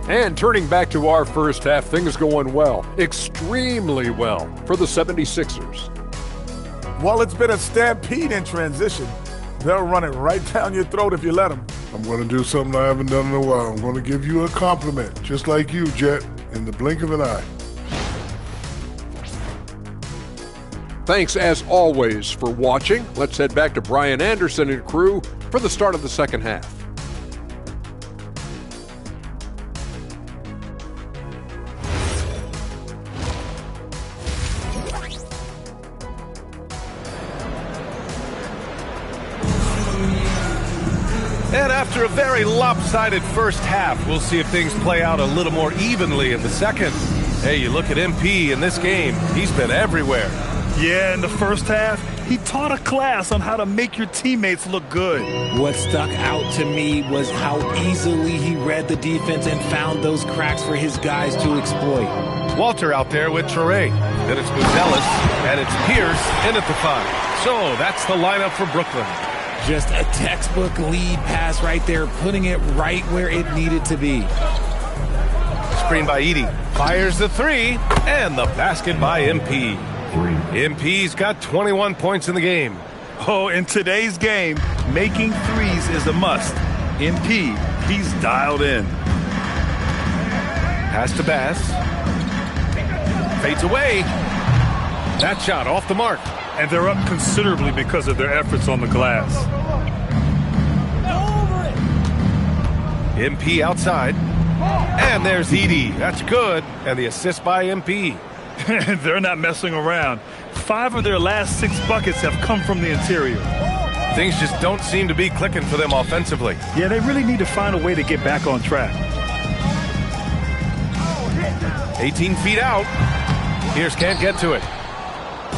And turning back to our first half, things going well, extremely well for the 76ers. While it's been a stampede in transition, they'll run it right down your throat if you let them. I'm going to do something I haven't done in a while. I'm going to give you a compliment, just like you, Jet, in the blink of an eye. Thanks, as always, for watching. Let's head back to Brian Anderson and crew for the start of the second half. And after a very lopsided first half, we'll see if things play out a little more evenly in the second. Hey, you look at MP in this game, he's been everywhere. Yeah, in the first half, he taught a class on how to make your teammates look good. What stuck out to me was how easily he read the defense and found those cracks for his guys to exploit. Walter out there with Traore. Then it's Buzelis, and it's Pierce in at the 5. So that's the lineup for Brooklyn. Just a textbook lead pass right there, putting it right where it needed to be. Screen by Edey. Fires the 3, and the basket by MP. MP's got 21 points in the game. Oh, in today's game, making threes is a must. MP, he's dialed in. Pass to Bass. Fades away. That shot off the mark. And they're up considerably because of their efforts on the glass. MP outside. And there's Edey. That's good. And the assist by MP. They're not messing around. 5 of their last 6 buckets have come from the interior. Things just don't seem to be clicking for them offensively. Yeah, they really need to find a way to get back on track. 18 feet out. Pierce can't get to it.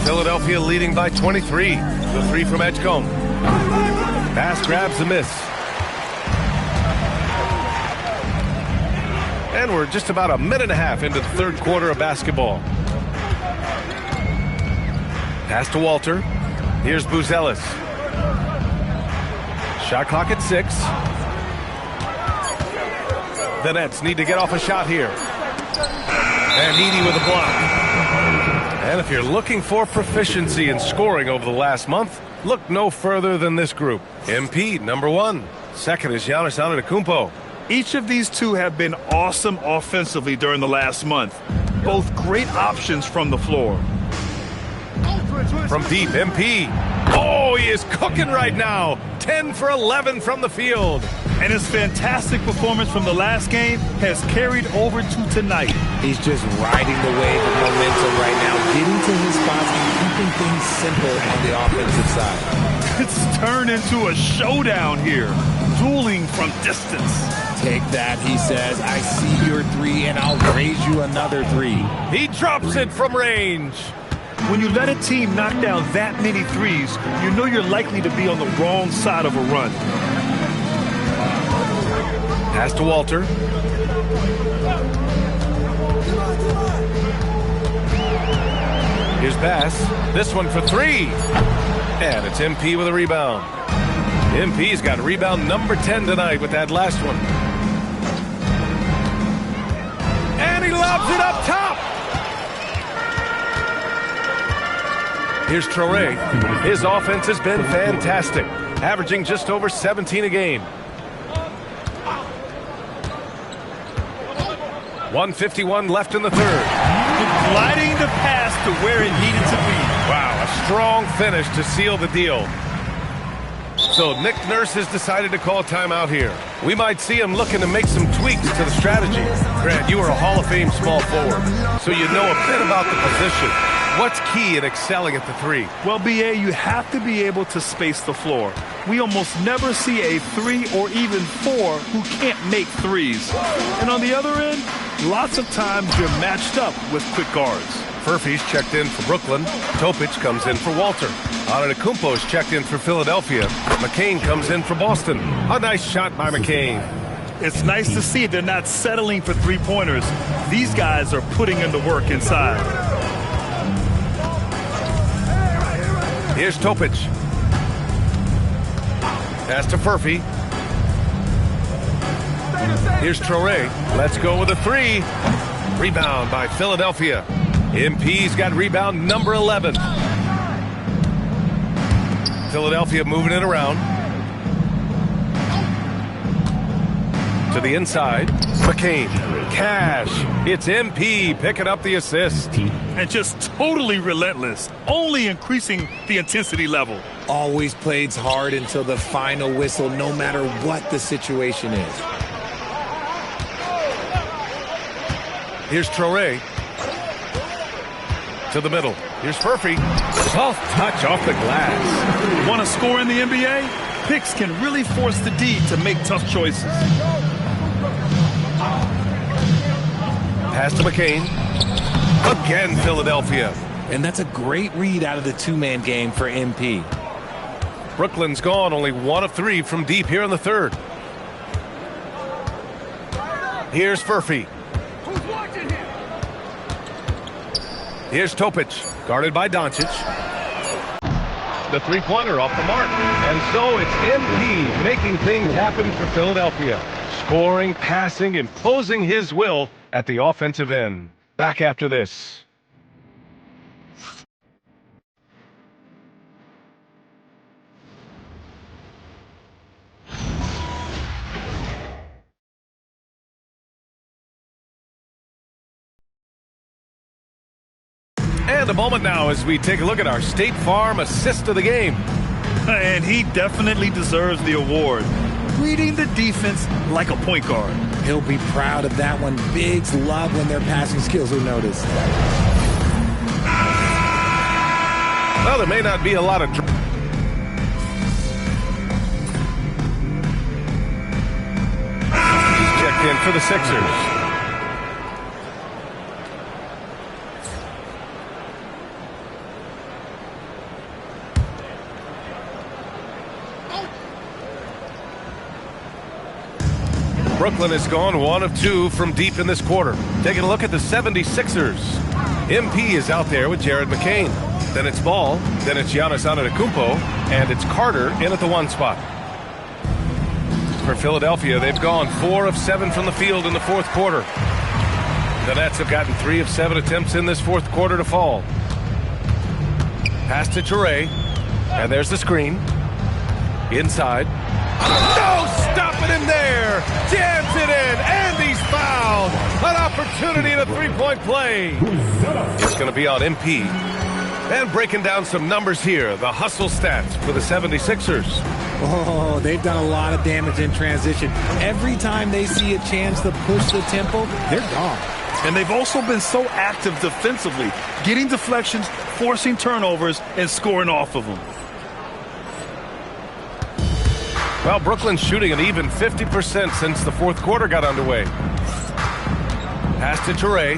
Philadelphia leading by 23. The 3 from Edgecombe. Bass grabs the miss. And we're just about a minute and a half into the third quarter of basketball. Pass to Walter. Here's Buzelis. Shot clock at 6. The Nets need to get off a shot here. And Edey with a block. And if you're looking for proficiency in scoring over the last month, look no further than this group. MP, number 1. Second is Giannis Antetokounmpo. Each of these two have been awesome offensively during the last month. Both great options from the floor. From deep, MP. Oh, he is cooking right now. 10 for 11 from the field. And his fantastic performance from the last game has carried over to tonight. He's just riding the wave of momentum right now, getting to his spots and keeping things simple on the offensive side. It's turned into a showdown here, dueling from distance. Take that, he says. I see your 3, and I'll raise you another 3. He drops it from range. When you let a team knock down that many threes, you know you're likely to be on the wrong side of a run. Pass to Walter. Here's Bass. This one for 3. And it's MP with a rebound. MP's got rebound number 10 tonight with that last one. And he lobs it up top. Here's Traore. His offense has been fantastic, averaging just over 17 a game. 1:51 left in the third. Gliding the pass to where it needed to be. Wow, a strong finish to seal the deal. So Nick Nurse has decided to call timeout here. We might see him looking to make some tweaks to the strategy. Grant, you were a Hall of Fame small forward, so you know a bit about the position. What's key in excelling at the 3? Well, BA, you have to be able to space the floor. We almost never see a 3 or even 4 who can't make threes. And on the other end, lots of times you're matched up with quick guards. Furphy's checked in for Brooklyn. Topic comes in for Walter. Antetokounmpo's checked in for Philadelphia. McCain comes in for Boston. A nice shot by McCain. It's nice to see they're not settling for three-pointers. These guys are putting in the work inside. Here's Topic. Pass to Furphy. Here's Traore. Let's go with a three. Rebound by Philadelphia. MP's got rebound number 11. Philadelphia moving it around. To the inside. McCain. Cash. It's MP picking up the assist. And just totally relentless, only increasing the intensity level. Always plays hard until the final whistle, no matter what the situation is. Here's Traore. To the middle. Here's Furphy. Soft touch off the glass. Want to score in the NBA? Picks can really force the D to make tough choices. Pass to McCain. Again, Philadelphia. And that's a great read out of the two-man game for MP. Brooklyn's gone only 1 of 3 from deep here in the third. Here's Furphy. Here's Topic, guarded by Doncic. The three-pointer off the mark. And so it's MP making things happen for Philadelphia. Scoring, passing, imposing his will at the offensive end. Back after this. And a moment now as we take a look at our State Farm assist of the game. And he definitely deserves the award. Reading the defense like a point guard. He'll be proud of that one. Bigs love when their passing skills are noticed. Well, there may not be a lot of... He's checked in for the Sixers. Brooklyn has gone 1 of 2 from deep in this quarter. Taking a look at the 76ers. MP is out there with Jared McCain. Then it's Ball. Then it's Giannis Antetokounmpo. And it's Carter in at the 1 spot. For Philadelphia, they've gone 4 of 7 from the field in the fourth quarter. The Nets have gotten 3 of 7 attempts in this fourth quarter to fall. Pass to Traore. And there's the screen. Inside. No stopping him there. Jams it in, and he's fouled. An opportunity in a three-point play. It's going to be on MP. And breaking down some numbers here, the hustle stats for the 76ers. Oh, they've done a lot of damage in transition. Every time they see a chance to push the tempo, they're gone. And they've also been so active defensively, getting deflections, forcing turnovers, and scoring off of them. Well, Brooklyn's shooting an even 50% since the fourth quarter got underway. Pass to Traore.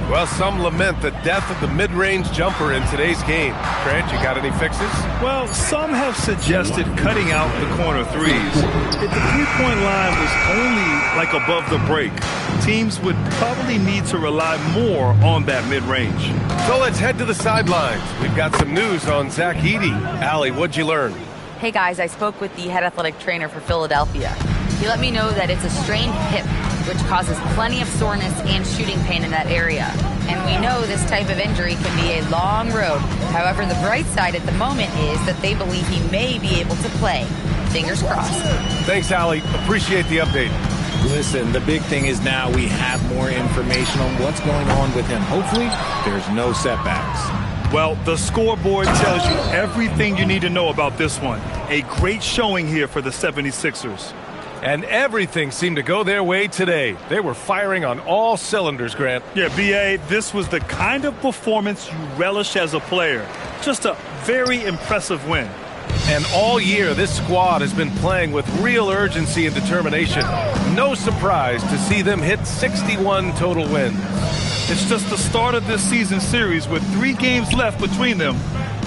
Well, some lament the death of the mid-range jumper in today's game. Grant, you got any fixes? Well, some have suggested cutting out the corner threes. If the three-point line was only like above the break, teams would probably need to rely more on that mid-range. So let's head to the sidelines. We've got some news on Zach Edey. Allie, what'd you learn? Hey guys, I spoke with the head athletic trainer for Philadelphia. He let me know that it's a strained hip, which causes plenty of soreness and shooting pain in that area. And we know this type of injury can be a long road. However, the bright side at the moment is that they believe he may be able to play. Fingers crossed. Thanks, Allie. Appreciate the update. Listen, the big thing is now we have more information on what's going on with him. Hopefully, there's no setbacks. Well, the scoreboard tells you everything you need to know about this one. A great showing here for the 76ers. And everything seemed to go their way today. They were firing on all cylinders, Grant. Yeah, B.A., this was the kind of performance you relish as a player. Just a very impressive win. And all year, this squad has been playing with real urgency and determination. No surprise to see them hit 61 total wins. It's just the start of this season series with 3 games left between them,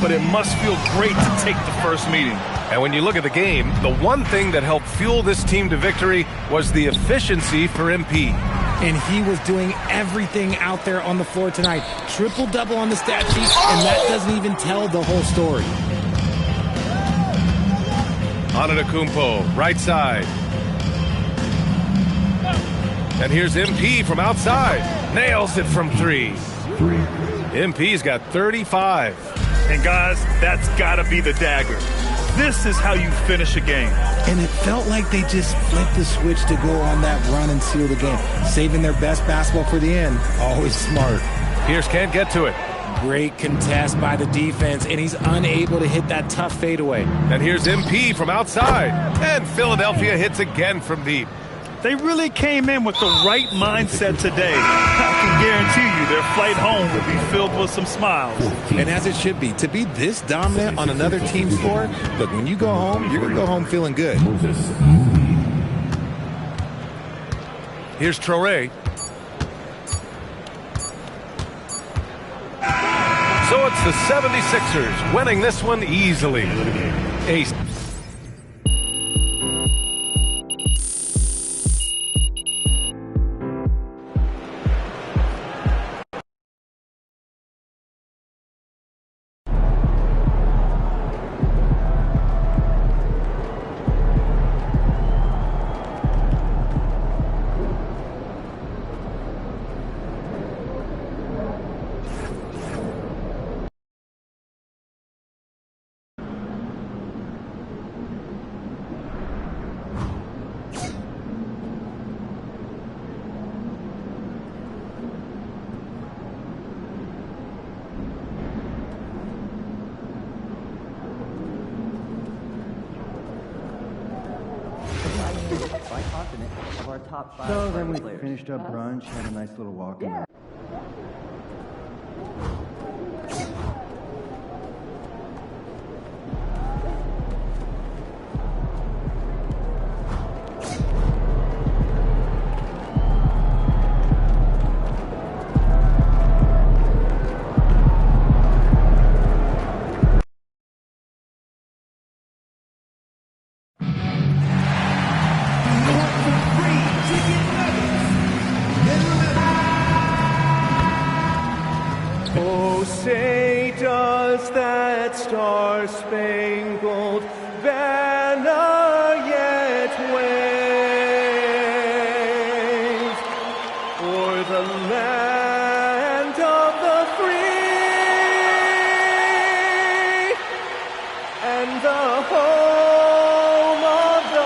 but it must feel great to take the first meeting. And when you look at the game, the one thing that helped fuel this team to victory was the efficiency for MP. And he was doing everything out there on the floor tonight. Triple-double on the stat sheet, and that doesn't even tell the whole story. Antetokounmpo, right side. And here's MP from outside. Nails it from 3. MP's got 35. And guys, that's got to be the dagger. This is how you finish a game. And it felt like they just flipped the switch to go on that run and seal the game. Saving their best basketball for the end. Always smart. Pierce can't get to it. Great contest by the defense, and he's unable to hit that tough fadeaway. And here's MP from outside. And Philadelphia hits again from deep. They really came in with the right mindset today. I can guarantee you their flight home will be filled with some smiles. And as it should be. To be this dominant on another team's floor, look, when you go home, you're going to go home feeling good. Here's Traoré. So it's the 76ers winning this one easily. Ace. So then we finished up brunch, had a nice little walk. Yeah. Say, does that star-spangled banner yet wave o'er the land of the free and the home of the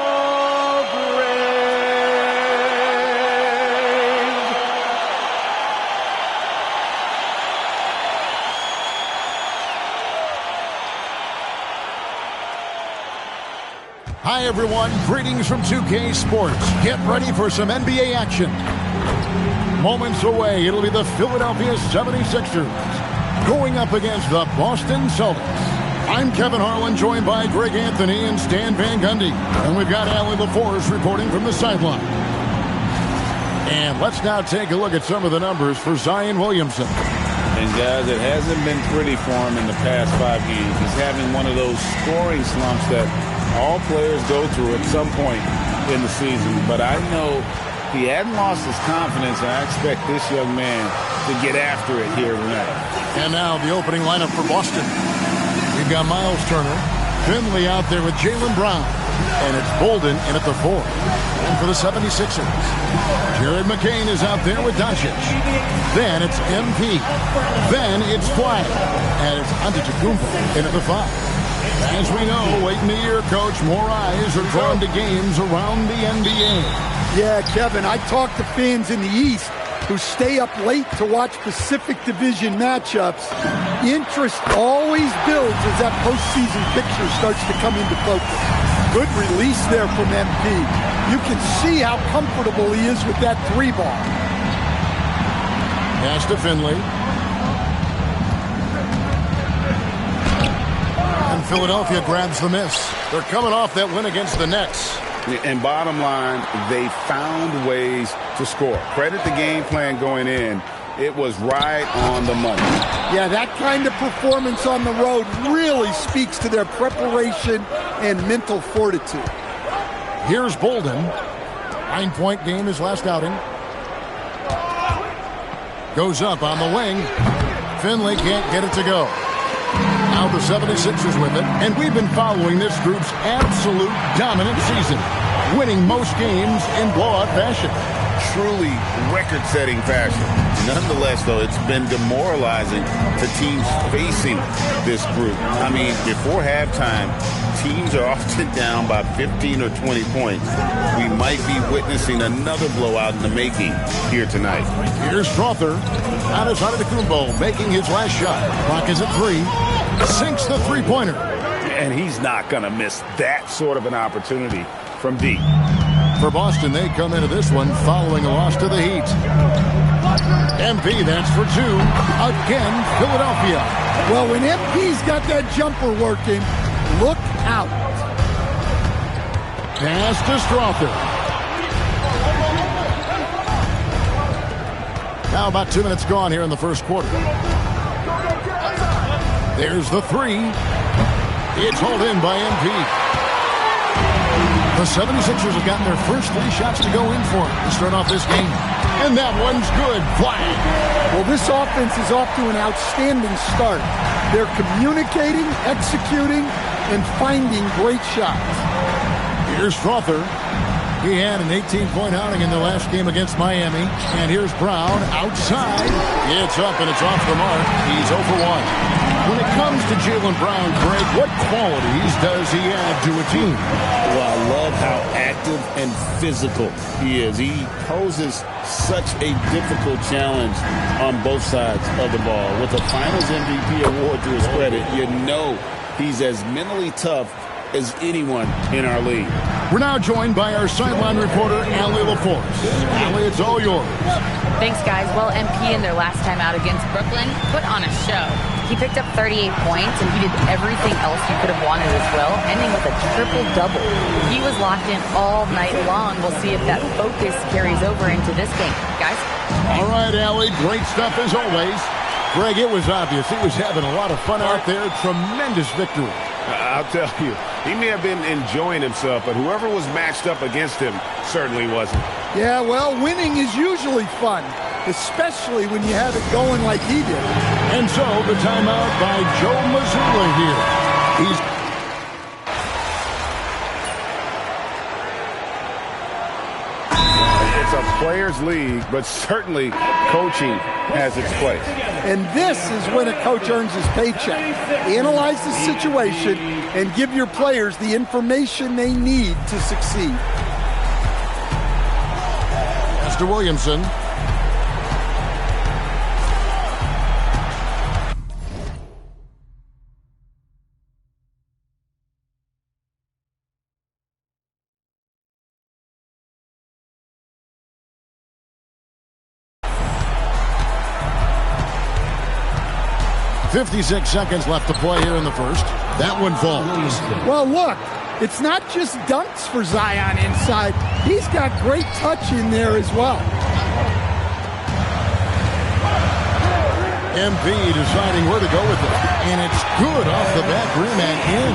Hi, everyone. Greetings from 2K Sports. Get ready for some NBA action. Moments away, it'll be the Philadelphia 76ers going up against the Boston Celtics. I'm Kevin Harlan, joined by Greg Anthony and Stan Van Gundy. And we've got Allie LaForce reporting from the sideline. And let's now take a look at some of the numbers for Zion Williamson. And guys, it hasn't been pretty for him in the past 5 games. He's having one of those scoring slumps that all players go through at some point in the season. But I know he hadn't lost his confidence, and I expect this young man to get after it here tonight. And now the opening lineup for Boston. We've got Miles Turner, Finley out there with Jaylen Brown, and it's Bolden in at the 4. And for the 76ers, Jared McCain is out there with Doncic. Then it's MP. Then it's Quiet. And it's Antetokounmpo in at the 5. As we know, late in the year, Coach, more eyes are drawn to games around the NBA. Yeah, Kevin, I talk to fans in the East who stay up late to watch Pacific Division matchups. Interest always builds as that postseason picture starts to come into focus. Good release there from MP. You can see how comfortable he is with that 3-ball. Pass to Finley. And Philadelphia grabs the miss. They're coming off that win against the Nets. And bottom line, they found ways to score. Credit the game plan going in, It was right on the money. Yeah, that kind of performance on the road really speaks to their preparation and mental fortitude. Here's Bolden. 9-point game his last outing. Goes up on the wing. Finley can't get it to go. Now the 76ers with it, and we've been following this group's absolute dominant season, winning most games in blowout fashion. Truly record-setting fashion. Nonetheless, though, it's been demoralizing to teams facing this group. I mean, before halftime, teams are often down by 15 or 20 points. We might be witnessing another blowout in the making here tonight. Here's Strother. Giannis Antetokounmpo making his last shot. Clock is at 3. Sinks the three-pointer. And he's not going to miss that sort of an opportunity from deep. For Boston, they come into this one following a loss to the Heat. MP, that's for 2. Again, Philadelphia. Well, when MP's got that jumper working, look out. Pass to Strother. Now about 2 minutes gone here in the first quarter. There's the 3. It's hauled in by MP. The 76ers have gotten their first 3 shots to go in for it to start off this game. And that one's good. Flag. Well, this offense is off to an outstanding start. They're communicating, executing, and finding great shots. Here's Strother. He had an 18-point outing in the last game against Miami. And here's Brown outside. It's up and it's off the mark. He's 0 for 1. When it comes to Jaylen Brown, Greg, what qualities does he add to a team? Well, I love how active and physical he is. He poses such a difficult challenge on both sides of the ball. With a Finals MVP award to his credit, you know he's as mentally tough as anyone in our league. We're now joined by our sideline reporter, Allie LaForce. Allie, it's all yours. Thanks, guys. Well, MP in their last time out against Brooklyn put on a show. He picked up 38 points, and he did everything else you could have wanted as well, ending with a triple-double. He was locked in all night long. We'll see if that focus carries over into this game. Guys? All right, Allie, great stuff as always. Greg, it was obvious. He was having a lot of fun out there. Tremendous victory. I'll tell you, he may have been enjoying himself, but whoever was matched up against him certainly wasn't. Yeah, well, winning is usually fun, especially when you have it going like he did. And so the timeout by Joe Mazzulla here. It's a players' league, but certainly coaching has its place. And this is when a coach earns his paycheck. Analyze the situation and give your players the information they need to succeed. As to Williamson. .56 seconds left to play here in the first. That one falls. Well, look, it's not just dunks for Zion inside. He's got great touch in there as well. MP deciding where to go with it. And it's good off the back rim and in.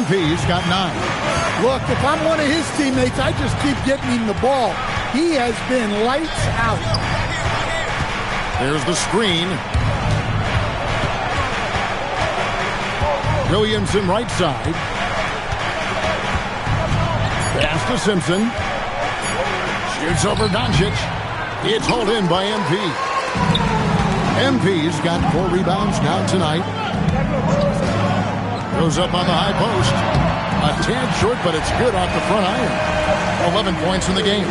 MP's got 9. Look, if I'm one of his teammates, I just keep getting him the ball. He has been lights out. There's the screen. Williamson right side. Pass to Simpson. Shoots over Doncic. It's hauled in by MP. MP's got 4 rebounds now tonight. Goes up on the high post. A tad short, but it's good off the front iron. 11 points in the game.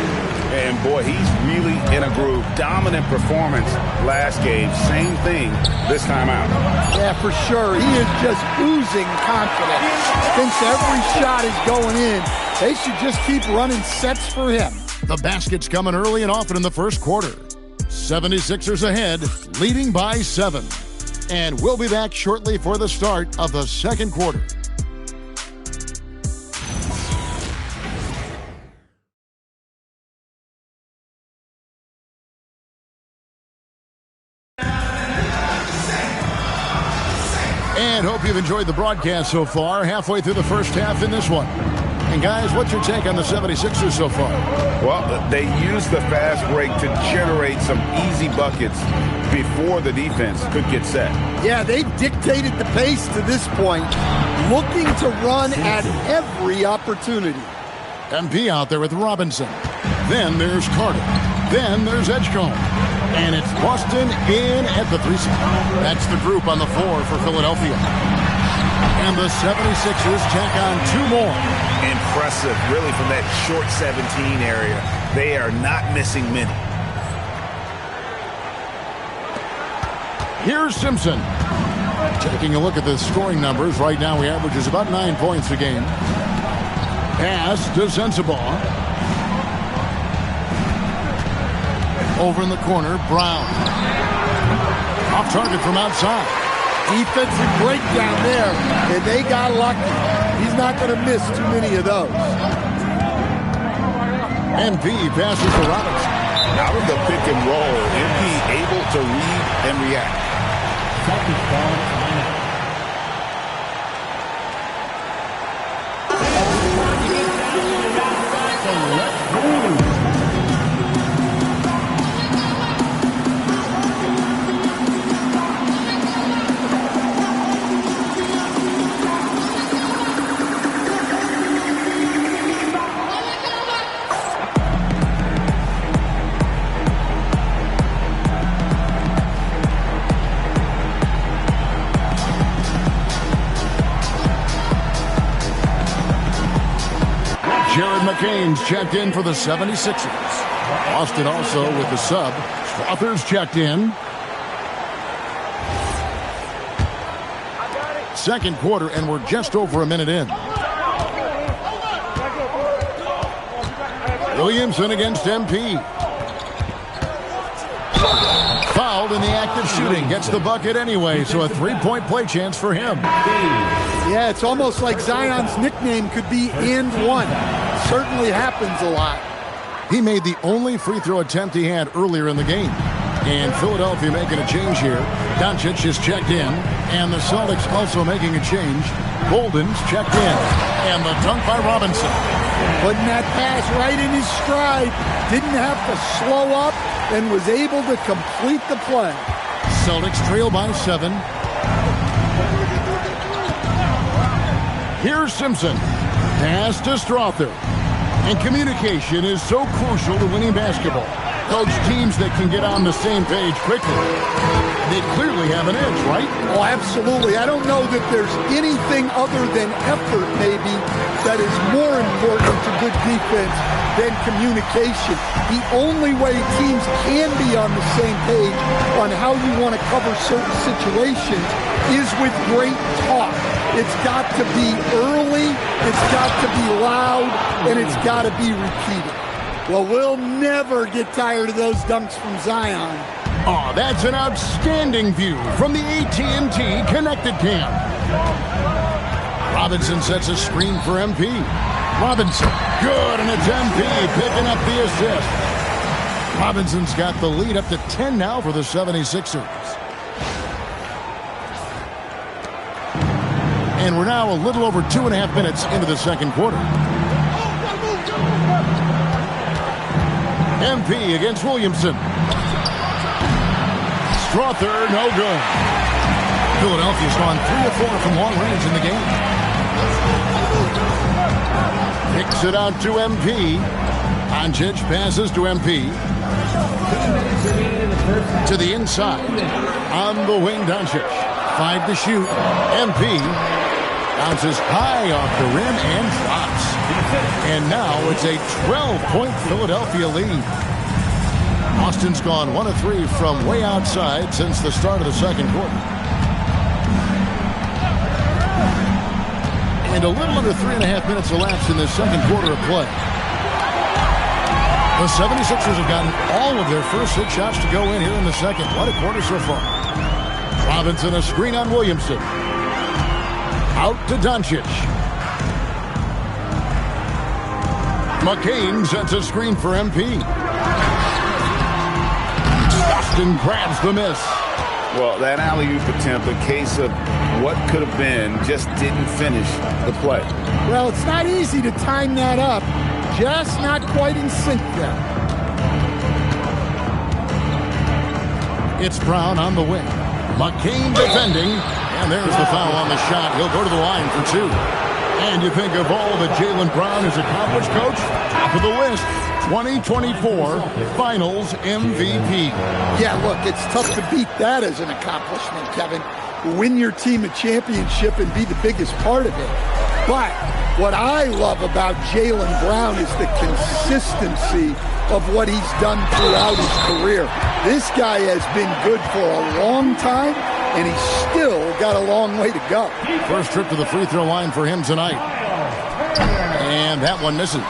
And boy, he's really in a groove. Dominant performance last game. Same thing this time out. Yeah, for sure. He is just oozing confidence. Thinks every shot is going in. They should just keep running sets for him. The basket's coming early and often in the first quarter. 76ers ahead, leading by 7. And we'll be back shortly for the start of the second quarter. enjoyed the broadcast so far. Halfway through the first half in this one. And guys, what's your take on the 76ers so far? Well, they used the fast break to generate some easy buckets before the defense could get set. Yeah, they dictated the pace to this point, looking to run at every opportunity. MP out there with Robinson. Then there's Carter. Then there's Edgecombe. And it's Boston in at the 3 spot. That's the group on the 4 for Philadelphia. And the 76ers tack on 2 more. Impressive, really, from that short 17 area. They are not missing many. Here's Simpson. Taking a look at the scoring numbers. Right now he averages about 9 points a game. Pass to Sensabaugh. Over in the corner, Brown. Off target from outside. Defensive breakdown there, and they got lucky. He's not going to miss too many of those. MP passes to Robinson. Out of the pick and roll, MP able to read and react. Celtics ball timeout. McCain's checked in for the 76ers. Boston also with the sub. Strother's checked in. Second quarter, and we're just over a minute in. Williamson against MP. Fouled in the act of shooting. Gets the bucket anyway, so a 3-point play chance for him. Yeah, it's almost like Zion's nickname could be and one. Certainly happens a lot. He made the only free throw attempt he had earlier in the game. And Philadelphia making a change here. Doncic is checked in. And the Celtics also making a change. Golden's checked in. And the dunk by Robinson. Putting that pass right in his stride. Didn't have to slow up and was able to complete the play. Celtics trail by 7. Here's Simpson. Pass to Strother. And communication is so crucial to winning basketball. Coach, teams that can get on the same page quickly, they clearly have an edge, right? Oh, absolutely. I don't know that there's anything other than effort, maybe, that is more important to good defense than communication. The only way teams can be on the same page on how you want to cover certain situations is with great talk. It's got to be early, it's got to be loud, and it's got to be repeated. Well, we'll never get tired of those dunks from Zion. Oh, that's an outstanding view from the AT&T Connected Cam. Robinson sets a screen for MP. Robinson, good, and it's MP picking up the assist. Robinson's got the lead up to 10 now for the 76ers. And we're now a little over 2.5 minutes into the second quarter. MP against Williamson. Strother, no good. Philadelphia's gone 3 of 4 from long range in the game. Kicks it out to MP. Doncic passes to MP. To the inside. On the wing, Doncic. 5 to shoot. MP bounces high off the rim and drops. And now it's a 12-point Philadelphia lead. Boston's gone 1 of 3 from way outside since the start of the second quarter. And a little under 3.5 minutes elapsed in the second quarter of play. The 76ers have gotten all of their first 6 shots to go in here in the second. What a quarter so far. Robinson, a screen on Williamson. Out to Doncic. McCain sets a screen for MP. Boston grabs the miss. Well, that alley-oop attempt, a case of what could have been, just didn't finish the play. Well, it's not easy to time that up. Just not quite in sync there. It's Brown on the wing. McCain defending. And there's the foul on the shot. He'll go to the line for two. And you think of all that Jaylen Brown has accomplished, Coach? Top of the list. 2024 Finals MVP. Yeah, look, it's tough to beat that as an accomplishment, Kevin. Win your team a championship and be the biggest part of it. But what I love about Jaylen Brown is the consistency of what he's done throughout his career. This guy has been good for a long time, and he's still got a long way to go. First trip to the free throw line for him tonight. And that one misses.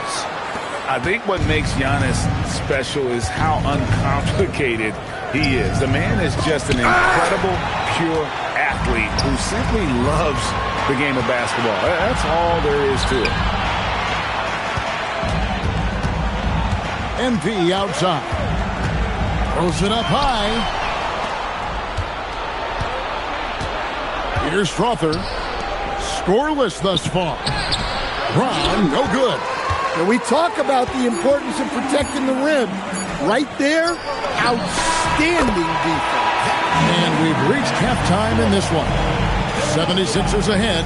I think what makes Giannis special is how uncomplicated he is. The man is just an incredible, pure athlete who simply loves the game of basketball. That's all there is to it. MP outside. Throws it up high. Here's Strother. Scoreless thus far. Brown, no good. And we talk about the importance of protecting the rim. Right there, outstanding defense. And we've reached halftime in this one. 76ers ahead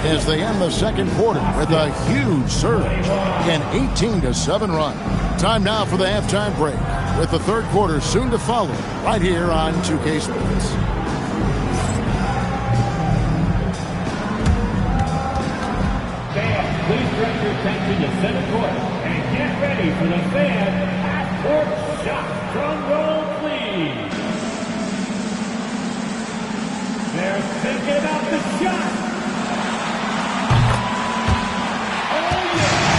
as they end the second quarter with a huge surge. An 18-7 run. Time now for the halftime break with the third quarter soon to follow right here on 2K Sports. Fans, please direct your attention to center court and get ready for the fan half-court shot. Drum roll, please. They're thinking about the shot. Oh, yeah.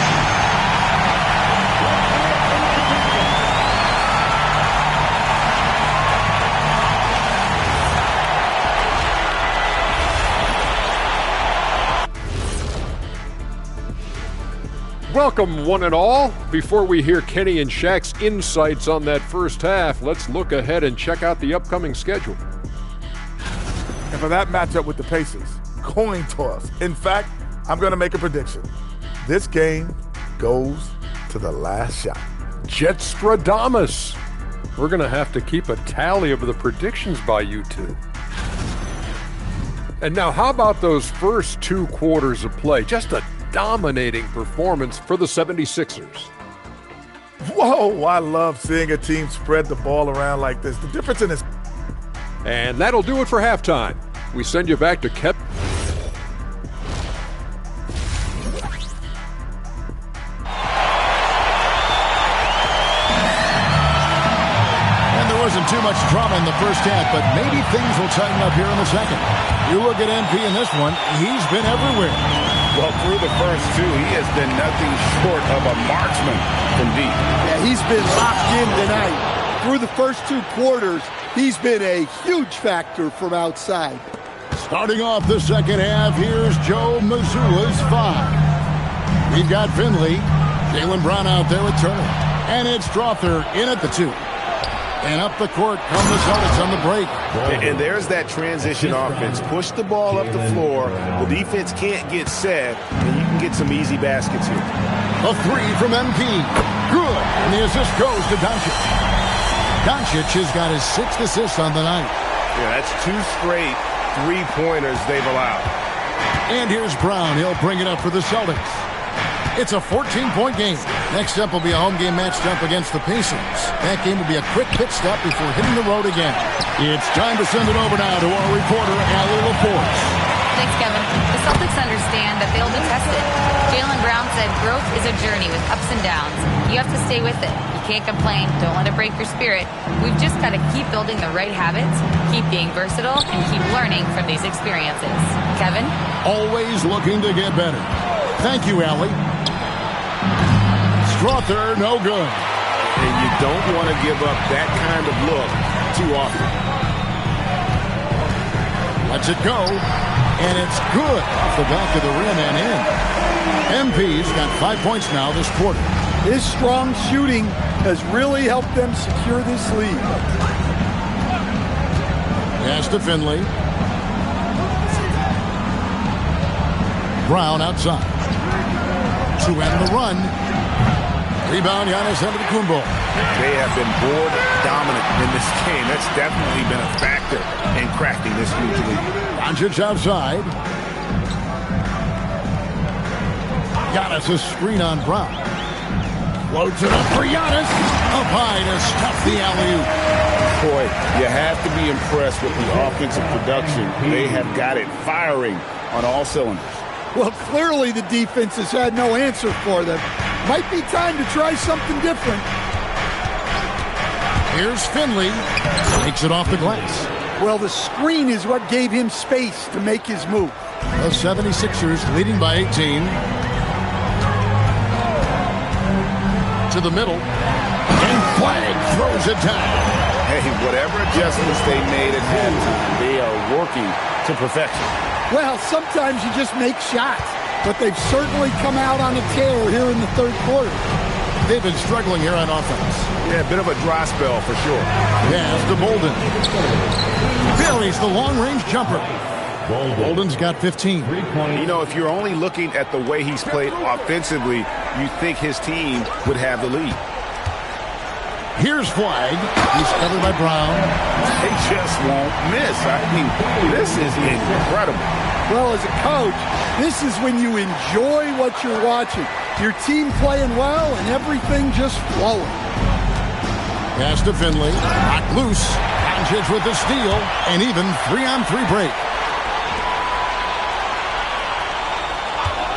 Welcome, one and all. Before we hear Kenny and Shaq's insights on that first half, let's look ahead and check out the upcoming schedule. And for that matchup with the Pacers, coin toss. In fact, I'm going to make a prediction. This game goes to the last shot. Jetstradamus. We're going to have to keep a tally of the predictions by you two. And now, how about those first two quarters of play? Just a dominating performance for the 76ers. Whoa, I love seeing a team spread the ball around like this. The difference in this. And that'll do it for halftime. We send you back to Kevin. And there wasn't too much drama in the first half, but maybe things will tighten up here in the second. You look at MP in this one, he's been everywhere. Well, through the first two, he has been nothing short of a marksman from deep. Yeah, he's been locked in tonight. Through the first two quarters, he's been a huge factor from outside. Starting off the second half, here's Joe Mazzulla's five. We've got Finley, Jaylen Brown out there with Turner. And it's Strother in at the two. And up the court come the Celtics on the break. And there's that transition offense. Push the ball up the floor. The defense can't get set, and you can get some easy baskets here. A three from MP. Good. And the assist goes to Doncic. Doncic has got his sixth assist on the night. Yeah, that's two straight three-pointers they've allowed. And here's Brown. He'll bring it up for the Celtics. It's a 14-point game. Next up will be a home game matched up against the Pacers. That game will be a quick pit stop before hitting the road again. It's time to send it over now to our reporter, Allie LaForce. Thanks, Kevin. The Celtics understand that they'll be tested. Jaylen Brown said growth is a journey with ups and downs. You have to stay with it. You can't complain. Don't let it break your spirit. We've just got to keep building the right habits, keep being versatile, and keep learning from these experiences. Kevin? Always looking to get better. Thank you, Allie. Strother, no good. And you don't want to give up that kind of look too often. Lets it go, and it's good off the back of the rim and in. MP's got 5 points now this quarter. His strong shooting has really helped them secure this lead. Pass to Finley. Brown outside. To end the run. Rebound, Giannis Antetokounmpo. They have been board dominant in this game. That's definitely been a factor in cracking this huge lead. Doncic outside. Giannis a screen on Brown. Floats it up for Giannis. Up high to stuff the alley-oop. Boy, you have to be impressed with the offensive production. They have got it firing on all cylinders. Well, clearly the defense has had no answer for them. Might be time to try something different. Here's Finley. Takes it off the glass. Well, the screen is what gave him space to make his move. The 76ers leading by 18. To the middle. And Flagg throws it down. Hey, whatever adjustments they made at halftime, they are working to perfection. Well, sometimes you just make shots, but they've certainly come out on a tear here in the third quarter. They've been struggling here on offense. Yeah, a bit of a dry spell for sure. Pass to Bolden. Buries the long-range jumper. Bolden's got 15. You know, if you're only looking at the way he's played offensively, you think his team would have the lead. Here's Flagg. He's covered by Brown. They just won't miss. I mean, this is incredible. Well, as a coach, this is when you enjoy what you're watching. Your team playing well and everything just flowing. Pass to Finley. Knocked loose. Doncic with the steal. And even 3-on-3 break.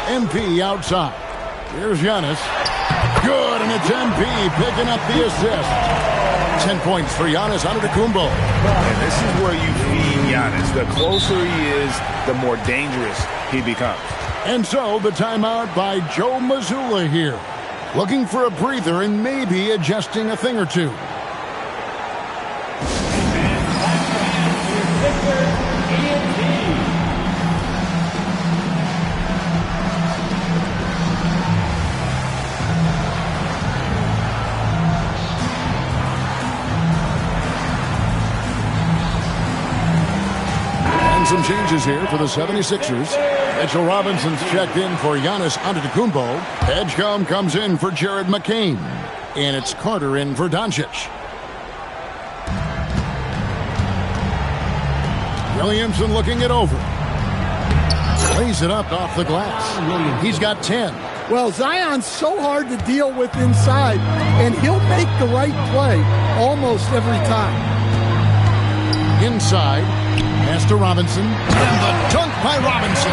MP outside. Here's Giannis. Good, and it's MP picking up the assist. 10 points for Giannis Antetokounmpo. And this is where you feed Giannis. The closer he is, the more dangerous he becomes. And so the timeout by Joe Mazzulla here. Looking for a breather and maybe adjusting a thing or two. Some changes here for the 76ers. Mitchell Robinson's checked in for Giannis Antetokounmpo. Edgecombe comes in for Jared McCain. And it's Carter in for Doncic. Williamson looking it over. Lays it up off the glass. He's got 10. Well, Zion's so hard to deal with inside, and he'll make the right play almost every time. Inside. Pass to Robinson. And the dunk by Robinson.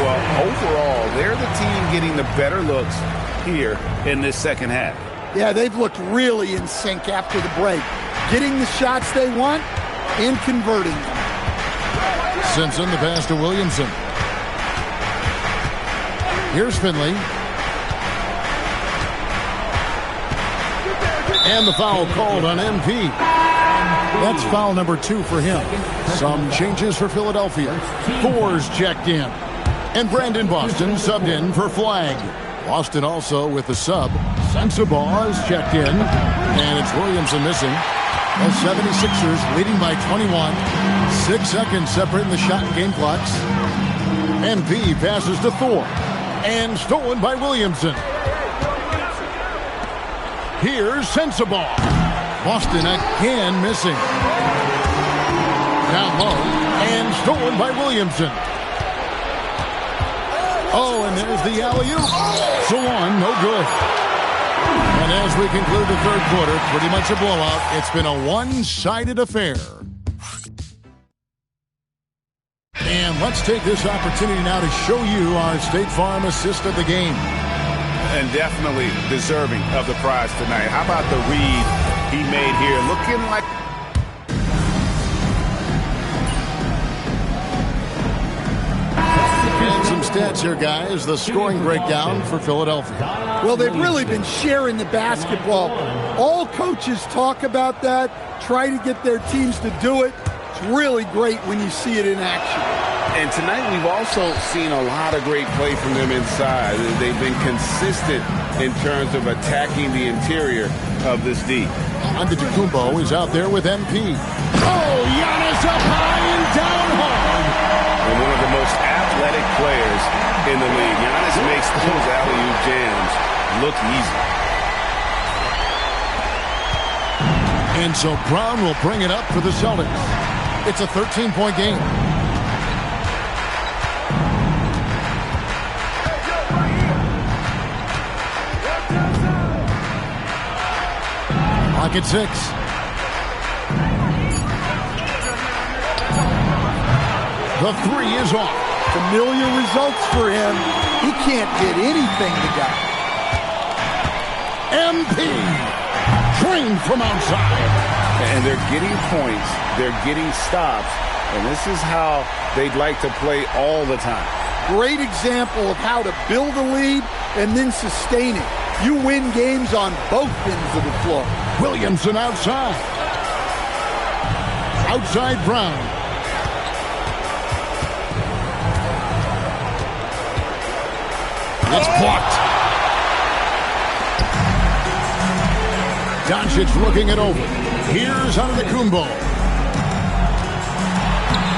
Well, overall, they're the team getting the better looks here in this second half. Yeah, they've looked really in sync after the break. Getting the shots they want and converting them. Simpson, the pass to Williamson. Here's Finley. And the foul called on MP. That's foul number 2 for him. Some changes for Philadelphia. Fours checked in. And Brandon Boston subbed in for Flagg. Boston also with the sub. Sensabaugh is checked in. And it's Williamson missing. The 76ers leading by 21. 6 seconds separating the shot and game clocks. MP passes to Thor. And stolen by Williamson. Here's Sensabaugh. Boston again missing. Down low. And stolen by Williamson. Oh, and there's the alley-oop. So on, no good. And as we conclude the third quarter, pretty much a blowout. It's been a one-sided affair. And let's take this opportunity now to show you our State Farm assist of the game. And definitely deserving of the prize tonight. How about the read he made here? Looking like... And some stats here, guys. The scoring breakdown for Philadelphia. Well, they've really been sharing the basketball. All coaches talk about that, try to get their teams to do it. It's really great when you see it in action. And tonight we've also seen a lot of great play from them inside. They've been consistent in terms of attacking the interior of this D. Antetokounmpo is out there with MP. Oh, Giannis up high and down hard. And one of the most athletic players in the league. Giannis makes those alley-oop jams look easy. And so Brown will bring it up for the Celtics. It's a 13-point game. Clock at 6. The three is off. Familiar results for him. He can't get anything to go. MP trained from outside. And they're getting points. They're getting stops. And this is how they'd like to play all the time. Great example of how to build a lead and then sustain it. You win games on both ends of the floor. Williamson outside. Outside Brown. It's blocked. Doncic looking it over. Here's Antetokounmpo.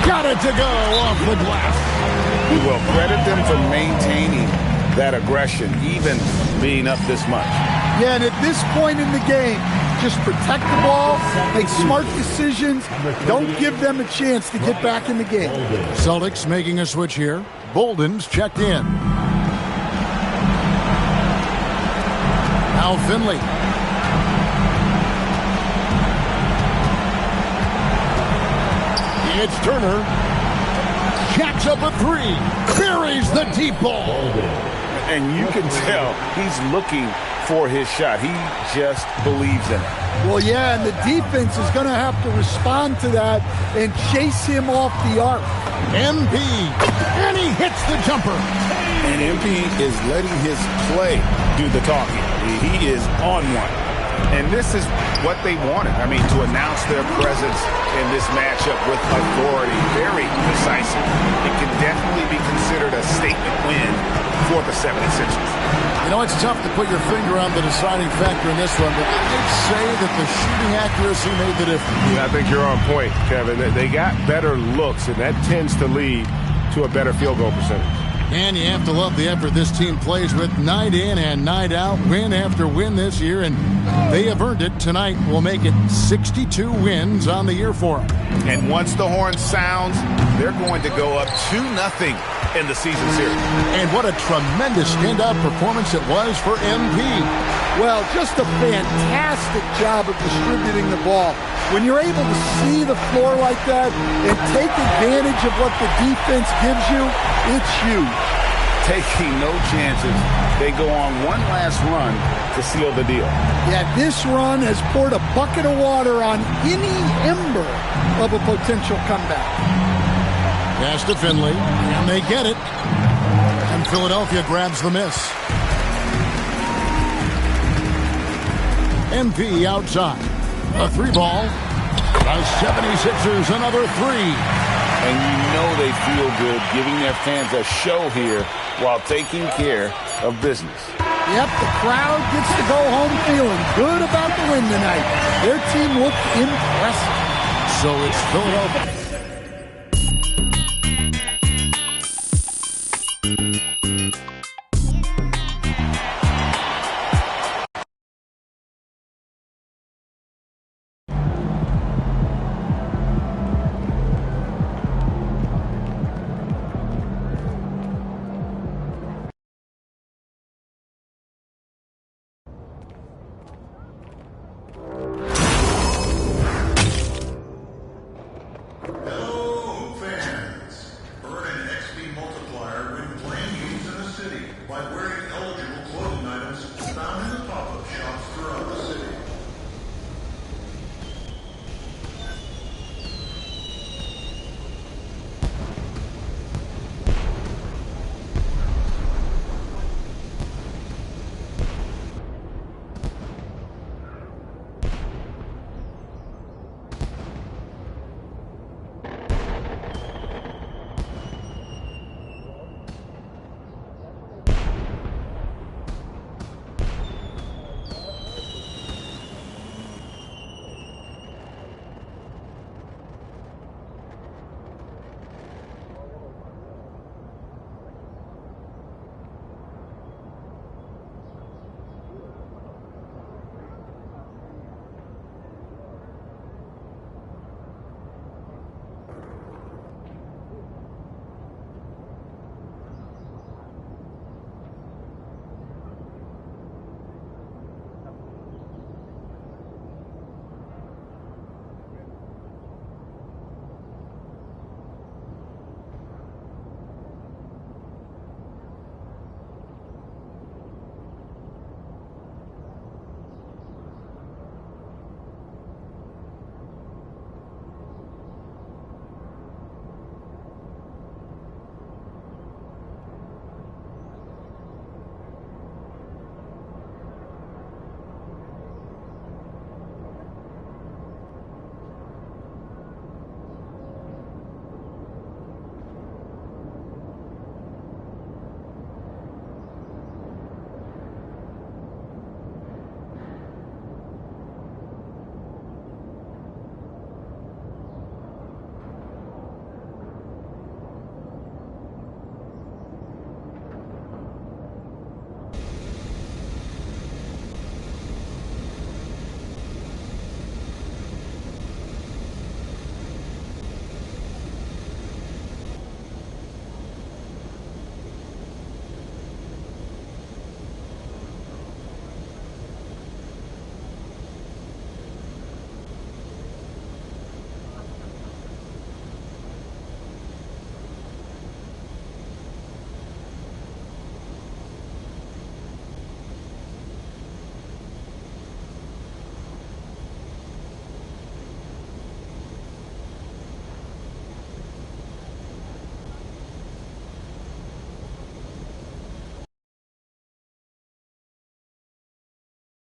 Got it to go off the glass. We will credit them for maintaining that aggression, even being up this much. Yeah, and at this point in the game, just protect the ball, make smart decisions, don't give them a chance to get back in the game. Celtics making a switch here. Bolden's checked in. Now Finley. It's Turner. Jacks up a three. Buries the deep ball. And you can tell he's looking for his shot. He just believes in it. Well, yeah, and the defense is going to have to respond to that and chase him off the arc. MP. And he hits the jumper. And MP is letting his play do the talking. He is on one. And this is what they wanted. I mean, to announce their presence in this matchup with authority, very decisive. It can definitely be considered a statement win for the 76ers. You know, it's tough to put your finger on the deciding factor in this one, but I'd say that the shooting accuracy made the difference. Yeah, I think you're on point, Kevin. They got better looks, and that tends to lead to a better field goal percentage. And you have to love the effort this team plays with night in and night out, win after win this year, and they have earned it. Tonight will make it 62 wins on the year for them. And once the horn sounds, they're going to go up 2-0 in the season series. And what a tremendous standout performance it was for MP. Well, just a fantastic job of distributing the ball. When you're able to see the floor like that and take advantage of what the defense gives you, it's huge. Taking no chances. They go on one last run to seal the deal. Yeah, this run has poured a bucket of water on any ember of a potential comeback. Pass to Finley, and they get it. And Philadelphia grabs the miss. MP outside. A three ball. The 76ers another three. And you know they feel good giving their fans a show here while taking care of business. Yep, the crowd gets to go home feeling good about the win tonight. Their team looked impressive. So it's Philadelphia.